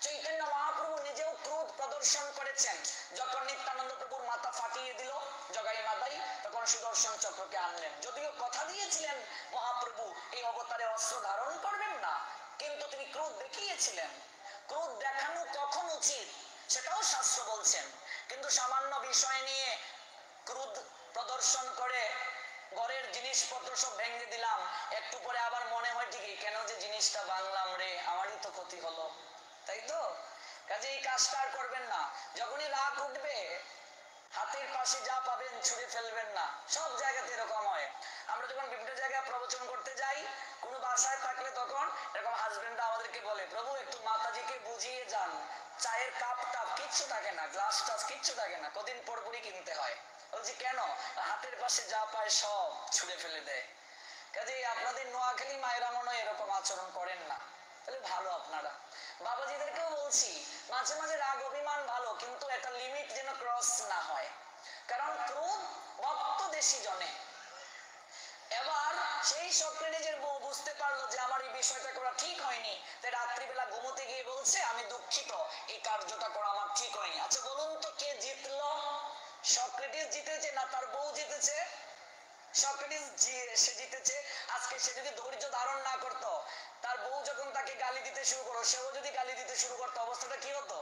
চৈতন্য মহাপ্রভু নিজেও ক্রোধ প্রদর্শন করেছেন। যখন নিত্যানন্দ প্রভুর মাথা ফাটিয়ে দিল জগাই মাদাই, তখন সুদর্শন চক্রকে আনলেন। যদিও কথা দিয়েছিলেন মহাপ্রভু এই অবতারে অস্ত্র ধারণ করবেন না, কিন্তু তিনি ক্রোধ দেখিয়েছিলেন। ক্রোধ দেখানো কখন উচিত সেটাও শাস্ত্র বলছেন। কিন্তু সামান্য বিষয় নিয়ে ক্রোধ প্রদর্শন করে ঘরের জিনিসপত্র সব ভেঙে দিলাম, একটু পরে আবার মনে হয় ঠিকই কেন যে জিনিসটা ভাঙলাম রে, আমারই তো ক্ষতি হলো, তাই তো? কাজে এই কাজটা আর করবেন না। যখনই রাগ উঠবে হাতের পাশে যা পাবেন ছুঁড়ে ফেলবেন না। সব জায়গাতে এরকম হয়। আমরা যখন বিভিন্ন জায়গায় প্রবচন করতে যাই, কোনো বাসায় থাকলে তখন এরকম হাজবেন্ডরা আমাদেরকে বলে, প্রভু একটু মাতাজিকে বুঝিয়ে যান, চায়ের কাপ টাপ কিচ্ছু থাকে না, গ্লাস টাস কিচ্ছু থাকে না, কদিন পর পরই কিনতে হয়। বলছি কেন? হাতের পাশে যা পায় সব ছুঁড়ে ফেলে দেয়। কাজে আপনাদের নোয়াখালী মায়েরা মনে হয় এরকম আচরণ করেন না, তাহলে ভালো। আপনারা বাবাজিদেরকেও বলছি, মাঝে মাঝে রাগ অভিমান ভালো, কিন্তু একটা লিমিট যেন ক্রস না হয়, কারণ ক্রোধ ভক্ত দেশি জনে। এবার সেই সক্রেটিসের বউ বুঝতে পারলো যে আমার এই বিষয়টা করা ঠিক হয়নি, তাই রাত্রিবেলা ঘুমোতে গিয়ে বলছে আমি দুঃখিত, এই কার্যটা করা আমার ঠিক হয়নি। আচ্ছা বলুন তো কে জিতলো? সক্রেটিস জিতেছে না তার বউ জিতেছে? সক্রেটিস সে জিতেছে। আজকে সে যদি ধৈর্য ধারণ না করতো, তার বউ যখন তাকে গালি দিতে শুরু করো, সেও যদি গালি দিতে শুরু করতো, অবস্থাটা কি হতো?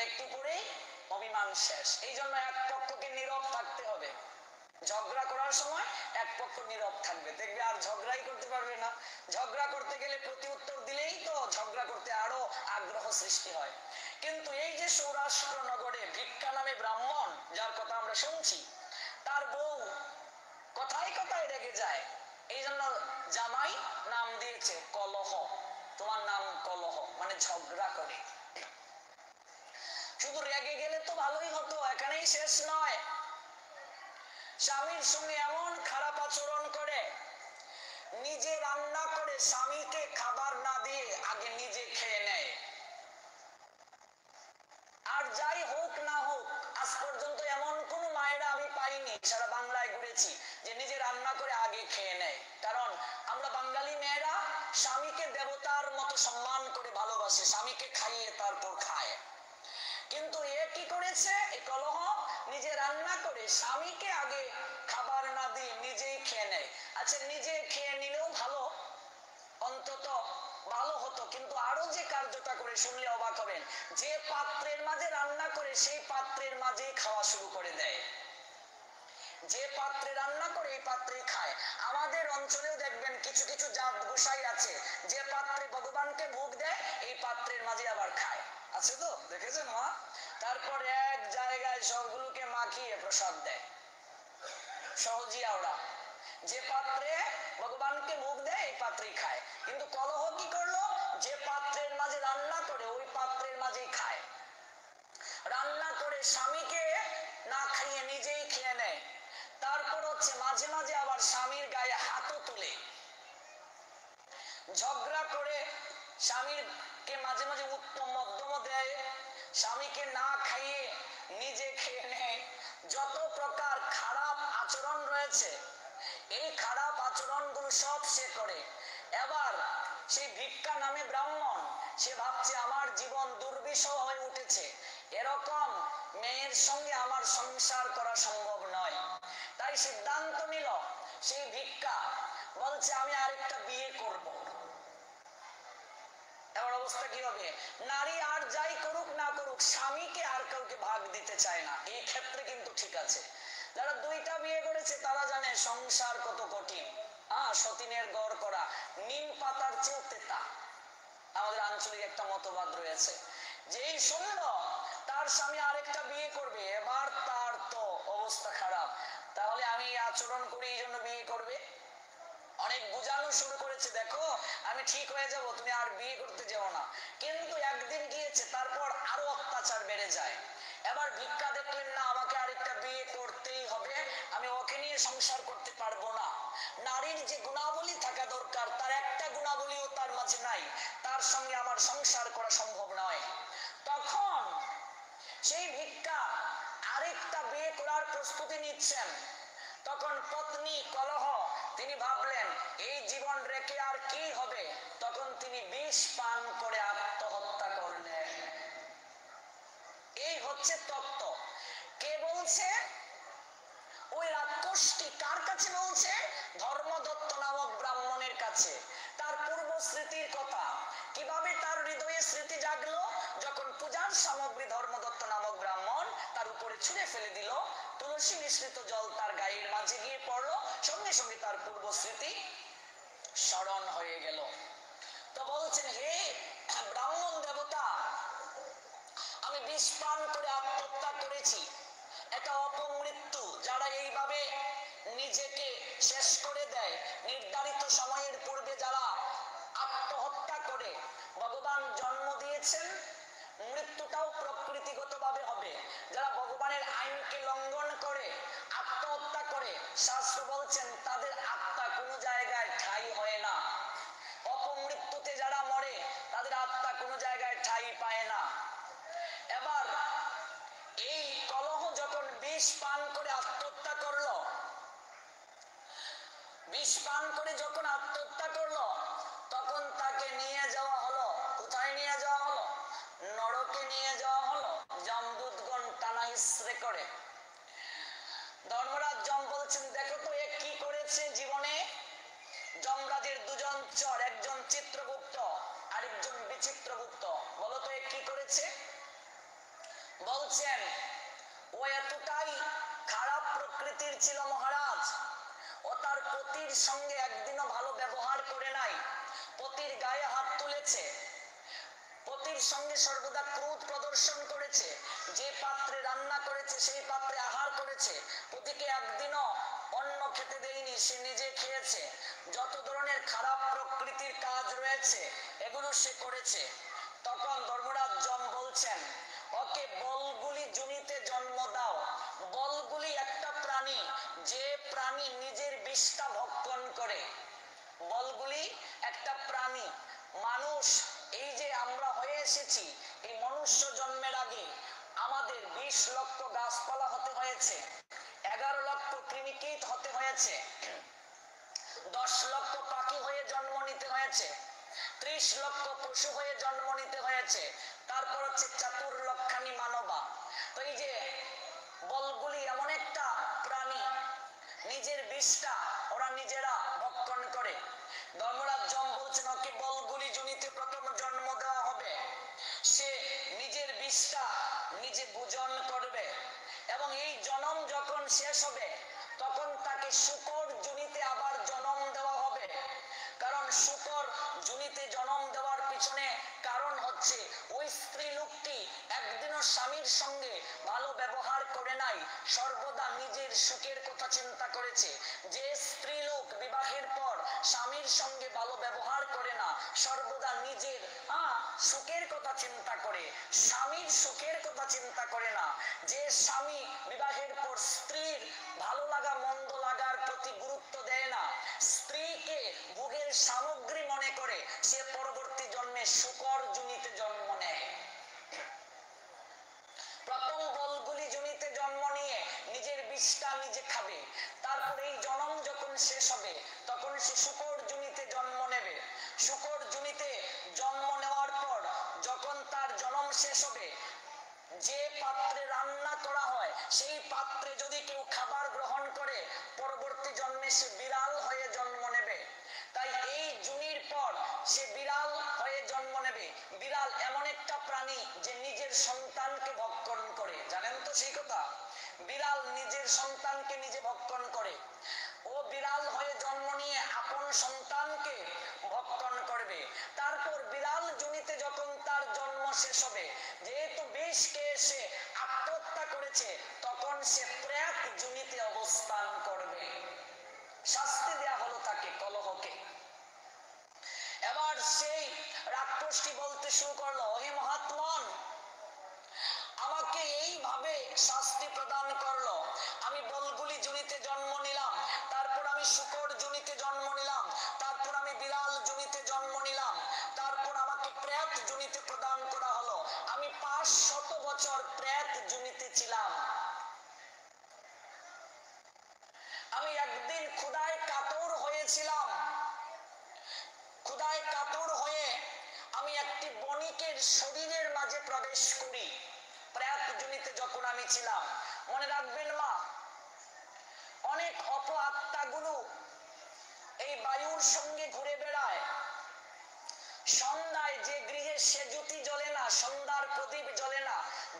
একটু পরেই অভিমান শেষ। এই জন্য এক পক্ষকে নীরব থাকতে হবে। ঝগড়া করার সময় এক পক্ষ নীরব থাকবে, দেখবে আর ঝগড়াই করতে পারবে না। ঝগড়া করতে গেলে প্রতি উত্তর দিলেই তো ঝগড়া করতে আরো আগ্রহ সৃষ্টি হয়। কিন্তু এই যে সৌরাষ্ট্র নগরে ভিক্ষা নামে ব্রাহ্মণ যার কথা আমরা শুনছি, তার বউ কথায় কথায় রেগে যায়। এই জন্য জামাই নাম দিয়েছে কলহ। তোমার নাম কলহ, মানে ঝগড়া করে। শুধু রেগে গেলে তো ভালোই হতো, এখানেই শেষ নয়। স্বামীর সঙ্গে এমন খারাপ আচরণ করে, নিজে রান্না করে স্বামীকে খাবার না দিয়ে আগে নিজে খেয়ে নেয়। আর যাই হোক না হোক, আজ পর্যন্ত এমন কোন মায়েরা আমি পাইনি, সারা বাংলায় ঘুরেছি, যে নিজে রান্না করে আগে খেয়ে নেয়। কারণ আমরা বাঙালি মেয়েরা স্বামীকে দেবতার মতো সম্মান করে ভালোবাসে, স্বামীকে খাইয়ে তারপর খায়। কিন্তু এ কি করেছে? এই কলহ নিজে রান্না করে স্বামীকে আগে খাবার না দিয়ে নিজেই খেয়ে নেয়। আচ্ছা নিজে খেয়ে নিলেও ভালো, অন্তত ভালো হতো, কিন্তু আরো যে কার্যটা করে শুনলে অবাক হবেন, যে পাত্রের মাঝে রান্না করে সেই পাত্রের মাঝেই খাওয়া শুরু করে দেয়। যে পাত্রে রান্না করে এই পাত্রেই খায়। আমাদের অঞ্চলেও দেখবেন কিছু কিছু জাত গোসাই আছে, যে পাত্রে ভগবানকে ভোগ দেয় এই পাত্রের মাঝে আবার খায়। আছে তো, দেখেছেন মা? তারপর এক জায়গায় সবগুলোকে মাখিয়ে প্রসাদ দেয়। সহজিয়া ওরা যে পাত্রে ভগবানকে ভোগ দেয় এই পাত্রেই খায়। কিন্তু কলহ কি করলো? যে পাত্রের মাঝে রান্না করে ওই পাত্রের মাঝেই খায়। রান্না করে স্বামীকে না খাইয়ে নিজেই খেয়ে নেয়। তারপর হচ্ছে মাঝে মাঝে আবার স্বামীর গায়ে হাতও তুলে। ঝগড়া করে স্বামীরকে মাঝে মাঝে উত্তম মধ্যম দেয়, স্বামীকে না খাইয়ে নিজে খেয়ে নেয়। যত প্রকার খারাপ আচরণ রয়েছে এই খারাপ আচরণগুলো সব সে করে। এবার সেই ভিক্ষা নামে ব্রাহ্মণ, সে ভাবছে আমার জীবন দুর্বিষহ হয়ে উঠেছে, এরকম মেয়ের সঙ্গে আমার সংসার করা সম্ভব নয়। তাই সিদ্ধান্ত নিল সেই ভিক্ষা, বলছে আমি আরেকটা বিয়ে করব। এবার অবস্থা কি হবে? নারী আর যাই করুক না করুক, স্বামীকে আর কাউকে ভাগ দিতে চায় না। এই ক্ষেত্রে কিন্তু ঠিক আছে। যারা দুইটা বিয়ে করেছে তারা জানে সংসার কত কঠিন। সতীনের গড় করা নিম পাতার চেয়েও তেতা, আমাদের আঞ্চলিক একটা মতবাদ রয়েছে। যেই শুনল তার স্বামী আরেকটা বিয়ে করবে, এবার তার তো অবস্থা খারাপ। তাহলে আমি আচরণ করি এই জন্য বিয়ে করবে, অনেক বোঝানো শুরু করেছে, দেখো আমি ঠিক হয়ে যাব, তুমি আর বিয়ে করতে যেও না। কিন্তু একদিন গিয়েছে, তারপর আরো অত্যাচার বেড়ে যায়। এবার ভিক্ষা দেখলেন না, আমাকে আরেকটা বিয়ে করতেই হবে, আমি ওকে নিয়ে সংসার করতে পারবো না। নারীর যে গুণাবলী থাকা দরকার তার একটা গুণাবলীও তার মাঝে নাই, তার সঙ্গে আমার সংসার করা সম্ভব নয়। তখন সেই ভিক্ষা আরেকটা বিয়ে করার প্রস্তুতি নিচ্ছেন। তখন পত্নী কলহ, তিনি ভাবলেন এই জীবন রেখে আর কি হবে, তখন তিনি বিষ পান করে আত্মহত্যা করলেন। এই হচ্ছে তত্ত্ব। কে বলছে? ওই রাক্ষসটি কার কাছে বলছে? ধর্মদত্ত নামক ব্রাহ্মণের কাছে। তার পূর্ব স্মৃতির কথা। কিভাবে তার হৃদয়ে স্মৃতি জাগলো? যখন পূজার সামগ্রী ধর্মদত্ত নামক ব্রাহ্মণ তার উপরে ছুঁড়ে ফেলে দিল, তুলসী মিশ্রিত জল তার গায়ের মাঝে গিয়ে পড়লো, সঙ্গে সঙ্গে তার পূর্ব স্মৃতি স্মরণ হয়ে গেল। তো বলছেন, হে ব্রাহ্মণ দেবতা, আমি বিষ পান করে আত্মহত্যা করেছি, এটা অপমৃত্যু। যারা এইভাবে নিজেকে শেষ করে দেয়, নির্ধারিত সময়ের পূর্বে যারা আত্মহত্যা করে, ভগবান জন্ম দিয়েছেন, মৃত্যুটাও প্রকৃতিগতভাবে হবে। যারা ভগবানের আইনকে লঙ্ঘন করে আত্মহত্যা করে, শাস্ত্র বলছেন তাদের আত্মা কোনো জায়গায় ঠাঁই হয় না। অপমৃত্যুতে যারা মরে তাদের আত্মা কোনো জায়গায় ঠাঁই পায় না। এবার এই কলহ যখন বিষ পান করে আত্মহত্যা করলো, বিষ পান করে যখন আত্মহত্যা করলো, তখন তাকে নিয়ে যাওয়া হলো। কোথায় নিয়ে যাওয়া হলো? নরকে নিয়ে যাওয়া হলো। যমদূতগণ টানা হিসড়ে করে। ধর্মরাজ যম বলছেন, দেখো তো এ কি করেছে জীবনে। যমরাজের দুজন চর, একজন চিত্রগুপ্ত আরেকজন বিচিত্রগুপ্ত। বলো তো এ কি করেছে? বলছেন, ও এতটাই খারাপ প্রকৃতির ছিল মহারাজ, ও তার পতির সঙ্গে একদিনও ভালো ব্যবহার করে নাই। পতির গায়ে হাত তুলেছে, পতির সঙ্গে সর্বদা ক্রোধ প্রদর্শন করেছে, যে পাত্রে রান্না করেছে সেই পাত্রে আহার করেছে, পতিকে একদিনও অন্ন খেতে দেয়নি, সে নিজে খেয়েছে। যত ধরনের খারাপ প্রকৃতির কাজ রয়েছে এগুলো সে করেছে। তখন ধর্মরাজ যম বলছেন, ওকে বলগুলি জুনিতে জন্ম দাও। বলগুলি একটা প্রাণী, যে প্রাণী নিজের বিষটা ভক্ষণ করে। বলগুলি একটা প্রাণী। মানুষ, এই যে আমরা হয়ে এসেছি, এই মনুষ্য জন্মের আগে আমাদের 20 লক্ষ গাছপালা হতে হয়েছে, 11 লক্ষ কৃমিকীট হতে হয়েছে, 10 লক্ষ পাখি হয়ে জন্ম নিতে হয়েছে, 30 লক্ষ পশু হয়ে জন্ম নিতে হয়েছে, তারপর হচ্ছে 4 লক্ষানি মানবা। তো এই যে বলগুলি এমন একটা প্রাণী, নিজের বিষটা ওরা নিজেরা ভক্ষণ করে। ধর্মরাজ যম বলছেন, ওকে বলগুলি জনিতে প্রথম জন্ম দেওয়া হবে। সে নিজের বিষটা নিজে ভোজন করবে এবং এই জন্ম যখন শেষ হবে তখন তাকে শূকর জনিতে আবার জন্ম দেওয়া হবে। কারণ শূকর জনিতে জন্ম দেওয়ার পিছনে কারণ হচ্ছে ওই স্ত্রী লোকটি একদিনও স্বামীর সঙ্গে ভালো ব্যবহার করে নাই, সর্বদা নিজের সুখের কথা চিন্তা করেছে। যে স্ত্রী লোক বিবাহের পর স্বামীর সঙ্গে ভালো ব্যবহার করে না, সর্বদা নিজের সুখের কথা চিন্তা করে, স্বামীর সুখের কথা চিন্তা করে না, যে স্বামী বিবাহের পর স্ত্রীর ভালো লাগা মন্দ লাগার প্রতি গুরুত্ব দেয় না, স্ত্রীকে ভোগের সামগ্রী মনে করে, সে পরবর্তী জন্মে শূকর জনিতে জন্ম নেয়। প্রথম বলগুলি জনিতে জন্ম নিয়ে নিজের বিষটা নিজে নিজে খাবে। তারপর এই জন্ম যখন শেষ হবে তখন সে শূকর যোনিতে জন্ম নেবে। শূকর যোনিতে জন্ম নেওয়ার পর যখন তার জন্ম শেষ হবে, যে পাত্রে রান্না করা হয় সেই পাত্রে যদি কেউ খাবার গ্রহণ করে পরবর্তী জন্মে সে বিড়াল হয়ে জন্ম নেবে। তাই এই যোনির পর সে বিড়াল হয়ে জন্ম নেবে। বিড়াল এমন একটা প্রাণী যে নিজের সন্তানকে ভক্ষণ করে, জানেন তো সেই কথা? বিড়াল নিজের সন্তানকে নিজে ভক্ষণ করে। ও বিড়াল হয়ে জন্ম নিয়ে আপন সন্তানকে ভক্ষণ করবে। তারপর বিড়াল যোনিতে যখন তার জন্ম শেষ হবে, যেহেতু বিষ খেয়ে সে আত্মহত্যা করেছে, তখন সে প্রেত যোনিতে অবস্থান করবে। শাস্তি দেয়া হলো তাকে, কলহকে। এবার সেই রাক্ষসটি বলতে শুরু করলো, হে মহাত্মন, আমাকে এইভাবে শাস্তি প্রদান করলো। আমি বলগুলি যোনিতে জন্ম নিলাম, তারপর আমি শূকর যোনিতে জন্ম নিলাম, তারপর আমি বিড়াল যোনিতে জন্ম নিলাম, তারপর আমাকে প্রেত যোনিতে প্রদান করা হলো। আমি 500 বছর প্রেত যোনিতে ছিলাম। আমি একদিন ক্ষুধায় কাতর হয়েছিলাম। ক্ষুধায় কাতর হয়ে আমি একটি বণিকের শরীরের মাঝে প্রবেশ করি প্রেত যোনিতে যখন আমি ছিলাম। মনে রাখবেন মা, অনেক অপআত্মাগুলো এই বায়ুর সঙ্গে ঘুরে বেড়ায়। সন্ধ্যায় যে গৃহে সেজুতি জ্বলে না, সন্ধ্যার প্রদীপ জ্বলে না,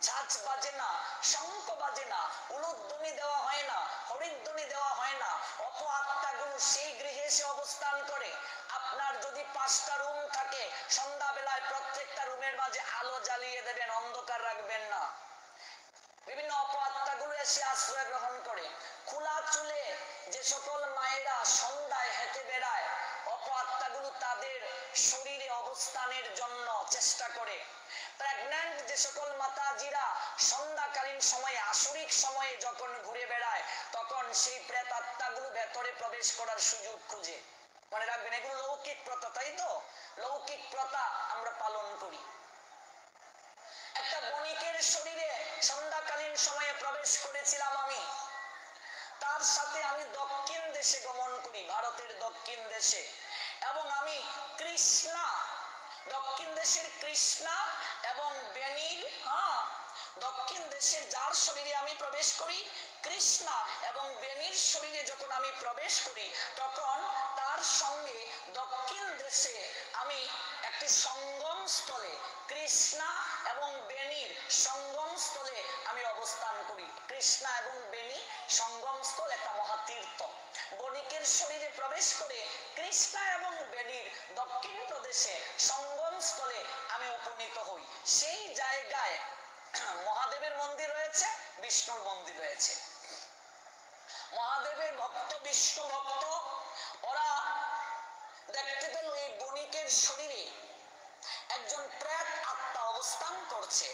ঝাঁঝ বাজে না, শঙ্খ বাজে না, উলুধ্বনি দেওয়া হয় না, হরিধ্বনি দেওয়া হয় না, অপআত্মাগুলো সেই গৃহে এসে অবস্থান করে। আপনার যদি 5টা রুম থাকে, সন্ধ্যাবেলায় প্রত্যেকটা রুমের মাঝে আলো জ্বালিয়ে দেবেন, অন্ধকার রাখবেন না। বিভিন্ন অপআত্মাগুলো এসে আশ্রয় গ্রহণ করে। খোলা চুলে যে সকল মায়েরা সন্ধ্যায় হেঁটে বেড়ায়, অপআত্মাগুলো তাদের শরীরে অবস্থানের জন্য চেষ্টা করে। প্রেগন্যান্ট যে সকল মাতাজিরা সন্ধ্যাকালীন সময়ে, আসরিক সময়ে যখন ঘুরে বেড়ায়, তখন সেই প্রেতাত্মাগুলো ভেতরে প্রবেশ করার সুযোগ খুঁজে। মনে রাখবেন, এগুলো লৌকিক প্রথা, তাই তো? লৌকিক প্রথা আমরা পালন করি। একটা বণিকের শরীরে সন্ধ্যাকালীন সময়ে প্রবেশ করেছিলাম আমি। তার সাথে আমি দক্ষিণ দেশে গমন করি, ভারতের দক্ষিণ দেশে। এবং আমি কৃষ্ণা, দক্ষিণ দেশের কৃষ্ণা এবং বেনির, দক্ষিণ দেশের যার শরীরে আমি প্রবেশ করি, কৃষ্ণা এবং বেনির শরীরে যখন আমি প্রবেশ করি, তখন তার সঙ্গে দক্ষিণ দেশে আমি একটি সঙ্গম স্থলে, কৃষ্ণা এবং বেনির সঙ্গম স্থলে আমি অবস্থান করি। কৃষ্ণা এবং বেনি সঙ্গম স্থল একটা মহাতীর্থ। বণিকের শরীরে প্রবেশ করে কৃষ্ণা এবং বেনির দক্ষিণ প্রদেশে সঙ্গম স্থলে আমি উপনীত হই। সেই জায়গায় মহাদেবের মন্দির রয়েছে, বিষ্ণুর মন্দির রয়েছে। মহাদেবের ভক্ত, বিষ্ণু ভক্ত, ওরা দেখতে পেল এই বণিকের শরীরে একজন প্রেত আত্মা অবস্থান করছে।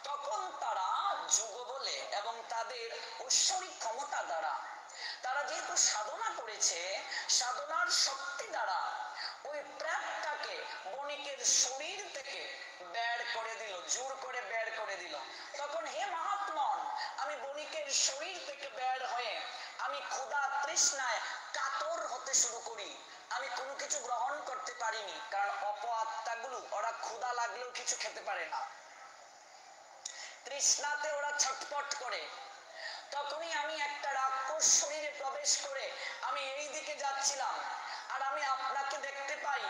তখন তারা যুগ বলে এবং তাদের ঐশ্বরিক ক্ষমতা দ্বারা, তারা যেহেতু সাধনা করেছে, সাধনার শক্তি দ্বারা ওই প্রেতটাকে বণিকের শরীর থেকে বের করে দিল, জোর করে বের করে দিল। তখন হে মহাত্মন, আমি বণিকের শরীর থেকে বের হয়ে আমি ক্ষুধা তৃষ্ণায় কাতর হতে শুরু করি। আমি কোনো কিছু গ্রহণ করতে পারিনি, কারণ অপআত্মাগুলো ওরা ক্ষুধা লাগলেও কিছু খেতে পারে না, তৃষ্ণাতে ওরা ছটপট করে। তখনই আমি একটা রাক্ষস শরীরে প্রবেশ করে আমি এই দিকে যাচ্ছিলাম, আর আমি আপনাকে দেখতে পাই,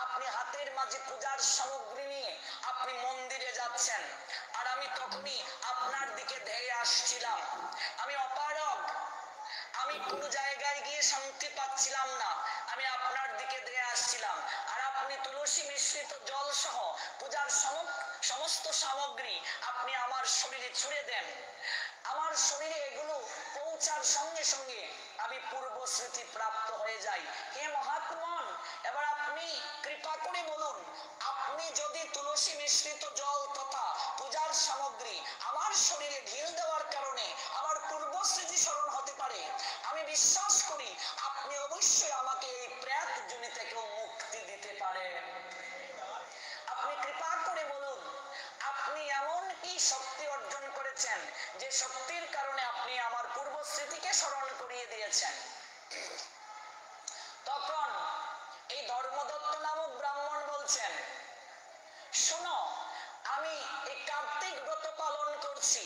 আপনি হাতের মাঝে পূজার সামগ্রী নিয়ে আপনি মন্দিরে যাচ্ছেন, আর আমি তখনই আপনার দিকে ধেয়ে আসছিলাম। আমি অপারগ, আমি কোনো জায়গায় গিয়ে শান্তি পাচ্ছিলাম না, আমি আপনার দিকে ধেয়ে আসছিলাম। আর আপনি তুলসী মিশ্রিত জল সহ পূজার সমস্ত সামগ্রী আপনি আমার শরীরে ছুঁড়ে দেন। আমার শরীরে এগুলো পৌঁছার সঙ্গে সঙ্গে আমি পূর্ব স্মৃতি প্রাপ্ত হয়ে যাই। হে মহাত্মন, এবার আপনি কৃপা করে বলুন, আপনি যদি তুলসী মিশ্রিত জল তথা পূজার সামগ্রী আমার শরীরে ঢিল দেওয়ার কারণে আমার পূর্ব স্মৃতি স্মরণ হতে পারে, আমি বিশ্বাস করি আপনি অবশ্যই আমাকে এই প্রেত যোনি থেকে মুক্তি দিতে পারেন। আপনি কৃপা করে বলুন, আপনি এমন কি শক্তি অর্জন করেছেন যে শক্তির কারণে আপনি আমার পূর্ব স্মৃতিকে স্মরণ করিয়ে দিয়েছেন। তখন এই ধর্মদত্ত নামক ব্রাহ্মণ বলছেন, শোনো, আমি এই কার্তিক ব্রত পালন করছি।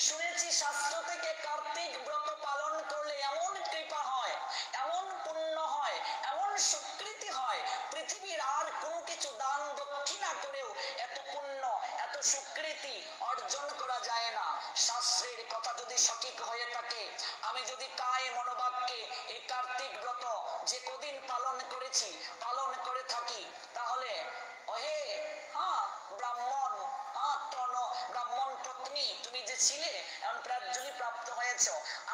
শুনেছি শাস্ত্র থেকে কার্তিক ব্রত পালন করলে এমন কৃপা হয়, এমন পুণ্য হয়, এমন স্বীকৃতি হয়, পৃথিবীর আর কোনো কিছু দান দক্ষিণা করেও এত পুণ্য, এত স্বীকৃতি অর্জন করা যায় না। শাস্ত্রের কথা যদি সঠিক হয়ে থাকে, আমি যদি কায় মনোবাক্যে এই কার্তিক ব্রত যে কদিন পালন করেছি, পালন করে থাকি, তাহলে ওহে ব্রাহ্মণ, ব্রাহ্মণ পত্নী তুমি যে ছিলে, এখন প্রাজ্ঞী প্রাপ্ত হয়েছ,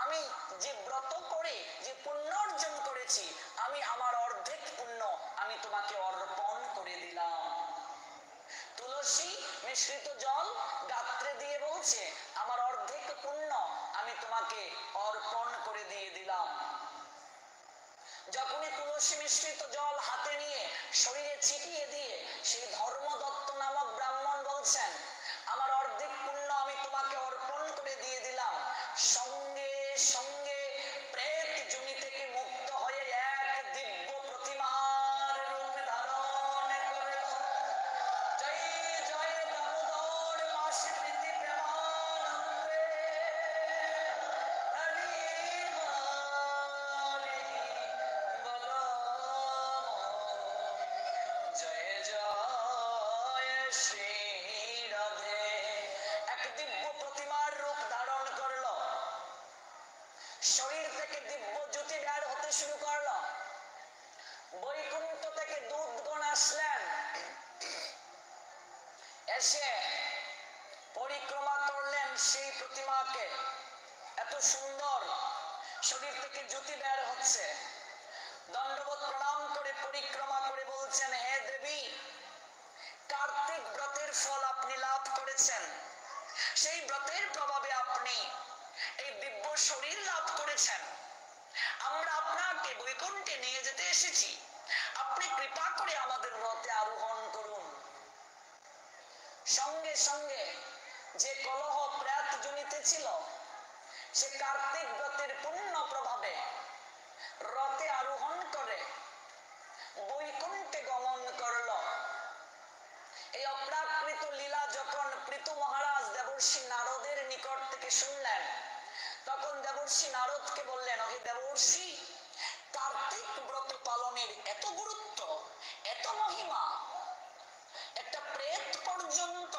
আমি যে ব্রত করে যে পুণ্য অর্জন করেছি, আমি আমার অর্ধেক পুণ্য আমি তোমাকে অর্পণ করে দিলাম। তুলসী মিশ্রিত জল গাত্রে দিয়ে বলছে, আমার অর্ধেক পুণ্য আমি তোমাকে অর্পণ করে দিয়ে দিলাম। যখনই তুলসী মিশ্রিত জল হাতে নিয়ে শরীরে ছিটিয়ে দিয়ে সেই ধর্মদত্ত নামক ব্রাহ্মণ বলছেন, আমার অর্ধেক পুণ্য আমি তোমাকে অর্পণ করে দিয়ে দিলাম, সঙ্গে সঙ্গে প্রেত জমি থেকে মুক্ত হয়ে এক দিব্য প্রতিমার রূপ ধারণ করল। জয় জয় দামোদর মাস প্রীতি প্রেমানন্দে হরি বলো জয় জয় শ্রী রাধে। এক দিব্য প্রতিমার রূপ ধারণ করলো, শরীর থেকে দিব্য জ্যোতি বের হতে শুরু করলো, বৈকুণ্ঠ থেকে দূতগণ আসলেন, এসে পরিক্রমা করলেন সেই প্রতিমাকে। এত সুন্দর শরীর থেকে জ্যোতি বের হচ্ছে, দণ্ডবোধ প্রণাম করে পরিক্রমা করে বলছেন, হে দেবী, কার্তিক ব্রতের ফল আপনি লাভ করেছেন, সেই ব্রতের প্রভাবে আপনি এই দিব্য শরীর লাভ করেছেন, আমরা আপনাকে বৈকুণ্ঠে নিয়ে যেতে এসেছি, আপনি কৃপা করে আমাদের রথে আরোহণ করুন। সঙ্গে সঙ্গে যে কলহ প্রেত জনিতে ছিল, সে কার্তিক ব্রতের পূর্ণ প্রভাবে রথে আরোহণ করে বৈকুণ্ঠে গমন করল। এই অপ্রাকৃত লীলা যখন পৃথু মহারাজ দেবর্ষি নারদের নিকট থেকে শুনলেন, তখন দেবর্ষি নারদকে বললেন, ওহে দেবর্ষি, কার্তিক ব্রত পালনের এত গুরুত্ব, এত মহিমা, একটা প্রেত পর্যন্ত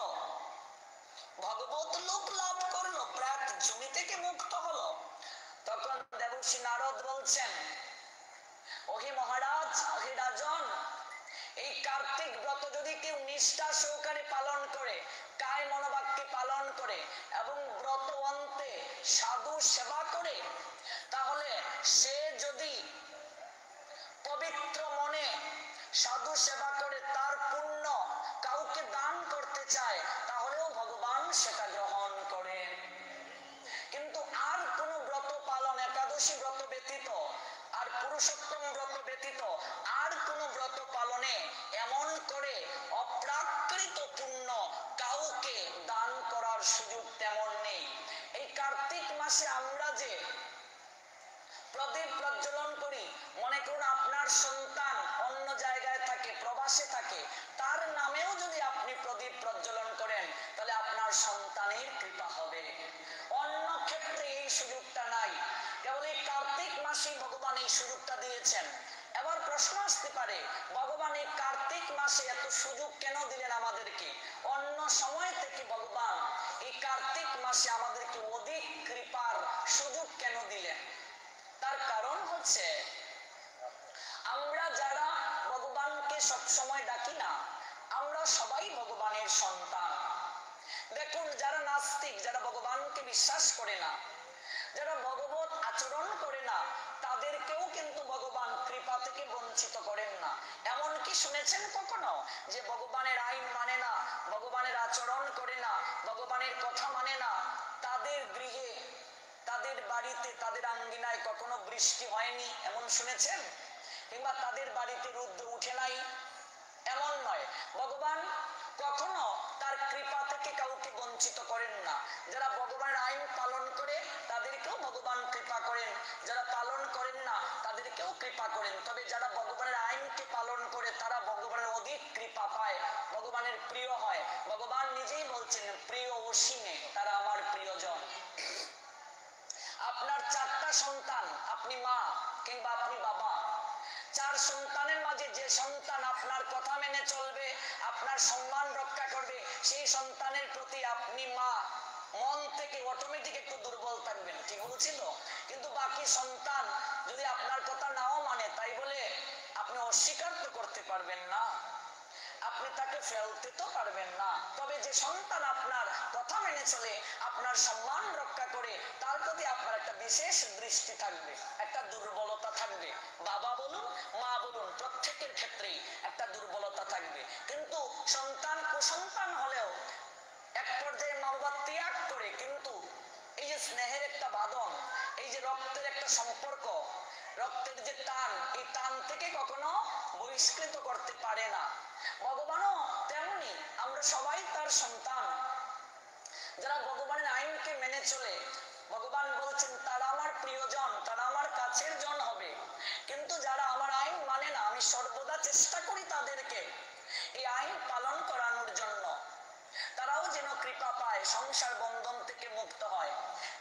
ভগবত লোক লাভ করলো, প্রেত জমি থেকে মুক্ত হলো। তখন দেবর্ষি নারদ বলছেন, ওহে মহারাজ, ওহে রাজন, এই কার্তিক ব্রত যদি কেউ নিষ্ঠা সহকারে পালন করে, কায় মনোবাক্যে পালন করে এবং ব্রত অন্তে সাধু সেবা করে, তাহলে সে যদি পবিত্র মনে সাধু সেবা করে তার পুণ্য কাউকে দান করতে চায়, তাহলেও ভগবান সেটা গ্রহণ করেন। কিন্তু আর কোন ব্রত পালন, একাদশী ব্রত ব্যতীত আর পুরুষোত্তম ব্রত ব্যতীত আর কোন ব্রত পালনে এমন করে অপ্রাকৃত পুণ্য কাউকে দান করার সুযোগ তেমন নেই। এই কার্তিক মাসে আমরা যে প্রদীপ প্রজ্বলন করি, মনে করুন আপনার সন্তান অন্য জায়গায় থাকে, প্রবাসে থাকে, তার নামেও যদি আপনি প্রদীপ প্রজ্বলন করেন, তাহলে আপনার সন্তানের কৃপা হবে। অন্য ক্ষেত্রে এই সুযোগটা নাই, কেবল এই কার্তিক মাসে ভগবান এই সুযোগটা দিয়েছেন। এবার প্রশ্ন আসতে পারে, ভগবান এই কার্তিক মাসে এত সুযোগ কেন দিলেন আমাদেরকে? অন্য সময় থেকে ভগবান এই কার্তিক মাসে আমাদেরকে অধিক কৃপার সুযোগ কেন দিলেন? তার কারণ হচ্ছে, আমরা যারা ভগবানকে সব সময় ডাকি না, আমরা সবাই ভগবানের সন্তান। দেখুন, যারা নাস্তিক, যারা ভগবানকে বিশ্বাস করে না, যারা ভগবত আচরণ করে না, তাদেরকেও কিন্তু ভগবান কৃপা থেকে বঞ্চিত করেন না। এমনকি শুনেছেন কখনো যে ভগবানের আইন মানে না, ভগবানের আচরণ করে না, ভগবানের কথা মানে না, তাদের গৃহে, তাদের বাড়িতে, তাদের আঙ্গিনায় কখনো বৃষ্টি হয়নি, এমন শুনেছেন? কিংবা তাদের বাড়িতে রুদ্র উঠে নাই? এমন নয়, ভগবান কখনো তার কৃপা থেকে কাউকে বঞ্চিত করেন না। যারা ভগবানের আইন পালন করে তাদেরকেও ভগবান কৃপা করেন, যারা পালন করেন না তাদেরকেও কৃপা করেন। তবে যারা ভগবানের আইনকে পালন করে তারা ভগবানের অধিক কৃপা পায়, ভগবানের প্রিয় হয়। ভগবান নিজেই বলছেন প্রিয় অসীমে তারা আমার প্রিয়জন। আপনার 4টা সন্তান, আপনি মা কিংবা আপনি বাবা, 4 সন্তানের মাঝে যে সন্তান আপনার কথা মেনে চলবে, আপনার সম্মান রক্ষা করবে, সেই সন্তানের প্রতি আপনি মা মন থেকে অটোমেটিক একটু দুর্বল থাকবেন, ঠিক বলছিল। কিন্তু বাকি সন্তান যদি আপনার কথা নাও মানে, তাই বলে আপনি অস্বীকার তো করতে পারবেন না, আপনি তাকে ফেলতে তো পারবেন না। তবে যে সন্তান আপনার কথা মেনে চলে, আপনার সম্মান রক্ষা করে, তার প্রতি আপনার একটা বিশেষ দৃষ্টি থাকবে, একটা দুর্বলতা থাকবে। বাবা বলুন মা বলুন প্রত্যেকের ক্ষেত্রেই একটা দুর্বলতা থাকবে। কিন্তু সন্তান কুসন্তান হলেও এক পর্যায়ে মা বাবা ত্যাগ করে, কিন্তু এই যে স্নেহের একটা বাঁধন, এই যে রক্তের একটা সম্পর্ক, রক্তের যে টান, এই টান থেকে কখনো বহিষ্কৃত করতে পারে না। ভগবানও তেমনি, আমরা সবাই তার সন্তান। যারা ভগবানের আইনকে মেনে চলে, ভগবান বলছেন তারা আমার প্রিয়জন, তারা আমার কাছের জন হবে। কিন্তু যারা আমার আইন মানে না, আমি সর্বদা চেষ্টা করি তাদেরকে এই আইন পালন করানোর জন্য, তারাও যেন কৃপা পায়, সংসার বন্ধন থেকে মুক্ত হয়।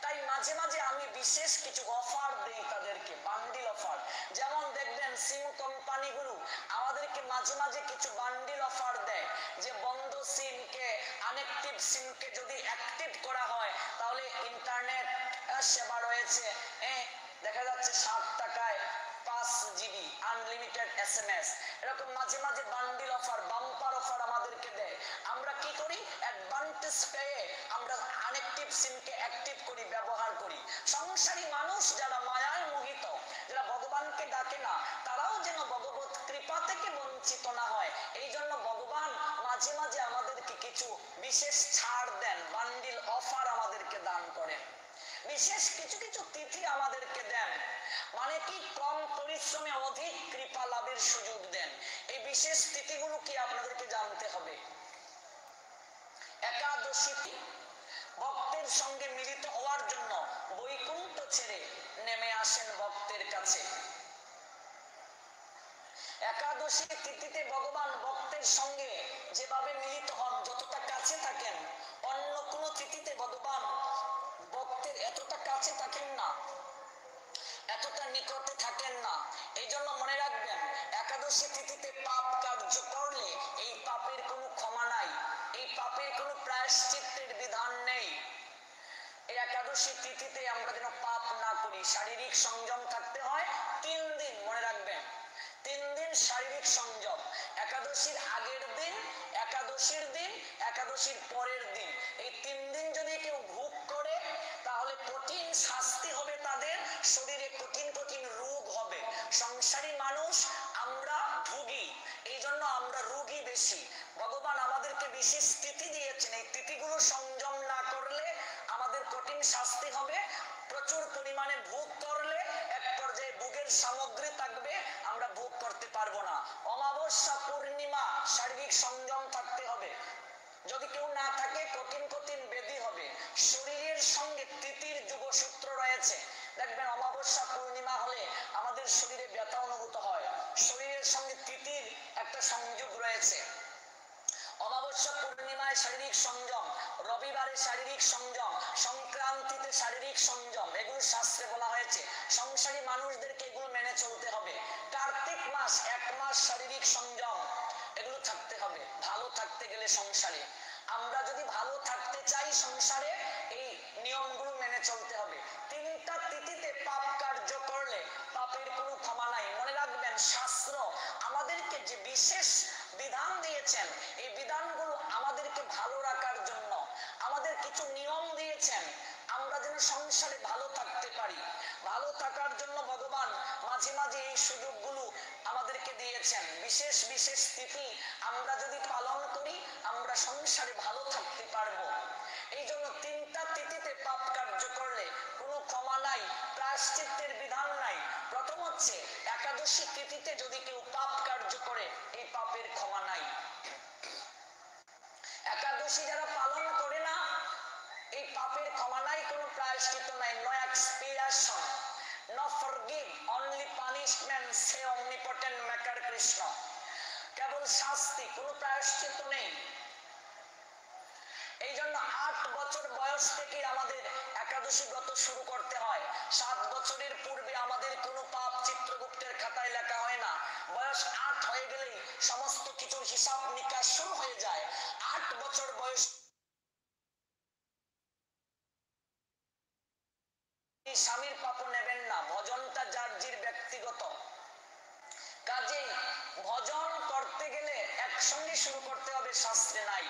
তাই মাঝে মাঝে আমি বিশেষ কিছু অফার দেই তাদেরকে, বান্ডিল অফার। যেমন দেখবেন সিম কোম্পানিগুলো আমাদেরকে মাঝে মাঝে কিছু বান্ডিল অফার দেয়, যে বন্ধ সিমকে, আনএক্টিভ সিমকে যদি অ্যাক্টিভ করা হয় তাহলে ইন্টারনেট সেবা রয়েছে, দেখা যাচ্ছে 7 টাকায় 5 জিবি আনলিমিটেড SMS। এরকম মাঝে মাঝে বান্ডিল অফার, বাম্পার অফার আমাদেরকে দেয়। আমরা কি করি, অ্যাডভান্টেজ পেয়ে আমরা আনএক্টিভ সিমকে অ্যাক্টিভ করি, ব্যবহার করি। সংসারী মানুষ যারা মায়ায় মোহিত, যারা ভগবানকে ডাকে না, তারাও যেন ভগবত কৃপা থেকে বঞ্চিত না হয়, এই জন্য ভগবান মাঝে মাঝে আমাদেরকে কিছু বিশেষ ছাড় দেন, বান্ডিল অফার আমাদেরকে দান করেন। বিশেষ কিছু কিছু তিথি আমাদেরকে দেন, মানে কি কম পরিশ্রমে অধিক কৃপা লাভের সুযোগ দেন। এই বিশেষ তিথিগুলো কি আপনাদেরকে জানতে হবে। একাদশীতে ভক্তের সঙ্গে মিলিত হওয়ার জন্য বৈকুণ্ঠ ছেড়ে নেমে আসেন ভক্তের কাছে। একাদশী তিথিতে ভগবান ভক্তের সঙ্গে যেভাবে মিলিত হন, যতটা কাছে থাকেন, অন্য কোন তিথিতে ভগবান ভক্তের এতটা কাছে থাকেন না, এতটা নিকটে থাকেন না। এই জন্য মনে রাখবেন, একাদশী তিথিতে পাপ কার্য করলে এই পাপের কোনো ক্ষমা নাই, এই পাপের কোনো প্রায়শ্চিত্তের বিধান নেই। এই একাদশী তিথিতে আমরা যেন পাপ না করি, শারীরিক সংযম থাকতে হয় 3 দিন, মনে রাখবেন 3 দিন শারীরিক সংযম। একাদশীর আগের দিন, একাদশীর দিন, একাদশীর পরের দিন, এই 3 দিন যদি কেউ ভোগ করে তাহলে কঠিন শাস্তি হবে, তাদের শরীরে কঠিন কঠিন রোগ হবে। সংসারী মানুষ আমরা ভোগী, এই জন্য আমরা রোগী বেশি। ভগবান আমাদেরকে বিশেষ তিথি দিয়েছেন, এই তিথিগুলো সংযম না করলে আমাদের কঠিন শাস্তি হবে। প্রচুর পরিমাণে ভোগ করলে এক পর্যায়ে ভোগের সামগ্রী থাকবে, আমরা ভোগ করতে পারবো না। অমাবস্যা, পূর্ণিমা শারীরিক সংযম থাকতে হবে, যদি কেউ না থাকে কঠিন কঠিন ব্যাধি হবে। শরীরের সঙ্গে তিথির যোগসূত্র রয়েছে, দেখবেন অমাবস্যা পূর্ণিমা হলে আমাদের শরীরে ব্যথা অনুভূত হয়, শরীরের সঙ্গে তিথির একটা সংযোগ রয়েছে। অমাবস্যা পূর্ণিমায় শারীরিক সংযম, রবিবারে শারীরিক সংযম, সংক্রান্তিতে শারীরিক সংযম, এগুলো শাস্ত্রে বলা হয়েছে। সংসারী মানুষদেরকে এগুলো মেনে চলতে হবে। কার্তিক মাস 1 মাস শারীরিক সংযম, এগুলো থাকতে হবে ভালো থাকতে গেলে সংসারে। আমরা যদি ভালো থাকতে চাই সংসারে, এই নিয়মগুলো মেনে চলতে হবে। 3টা তিথিতে পাপ কার্য করলে পাপের কোনো ক্ষমা নাই। মনে রাখবেন, শাস্ত্র আমাদেরকে যে বিশেষ বিধান দিয়েছেন, এই বিধানগুলো আমাদেরকে ভালো রাখার জন্য, আমাদের কিছু নিয়ম দিয়েছেন, আমরা যেন সংসারে ভালো থাকতে পারি। ভালো থাকার জন্য ভগবান মাঝে মাঝে এই সুযোগগুলো আমাদেরকে দিয়েছেন। বিশেষ বিশেষ তিথি আমরা যদি পালন করি, আমরা সংসারে ভালো থাকতে পারবো। এই জন্য 3টা তিথিতে পাপ কার্য করলে কোনো ক্ষমা নাই, প্রায়শ্চিত্তের বিধান নাই। প্রথম হচ্ছে একাদশী তিথিতে যদি কেউ পাপ কার্য করে, এই পাপের ক্ষমা নাই। একাদশী যারা পালন করে না, এই পাপের ক্ষমা নাই, কোনো প্রায়শ্চিত্ত নাই, no expiation, no forgive, only punishment, সে অমনিপটেন্ট মেকার কৃষ্ণ। কেবল শাস্তি, কোনো প্রায়শ্চিত্ত নেই। এই জন্য 8 বছর বয়স থেকে আমাদের একাদশী ব্রত শুরু করতে হয়। 7 বছরের পূর্বে আমাদের কোনো পাপ চিত্রগুপ্তের খাতায় লেখা হয় না। বয়স 8 হয়ে গেলেই সমস্ত কিছুর হিসাব নিকাশ শুরু হয়ে যায়। 8 বছর বয়স স্বামীর পাপ নেবেন না, ভজনটা যার জির ব্যক্তিগত। কাজেই ভজন করতে গেলে একসঙ্গে শুরু করতে হবে, শাস্ত্রে নাই।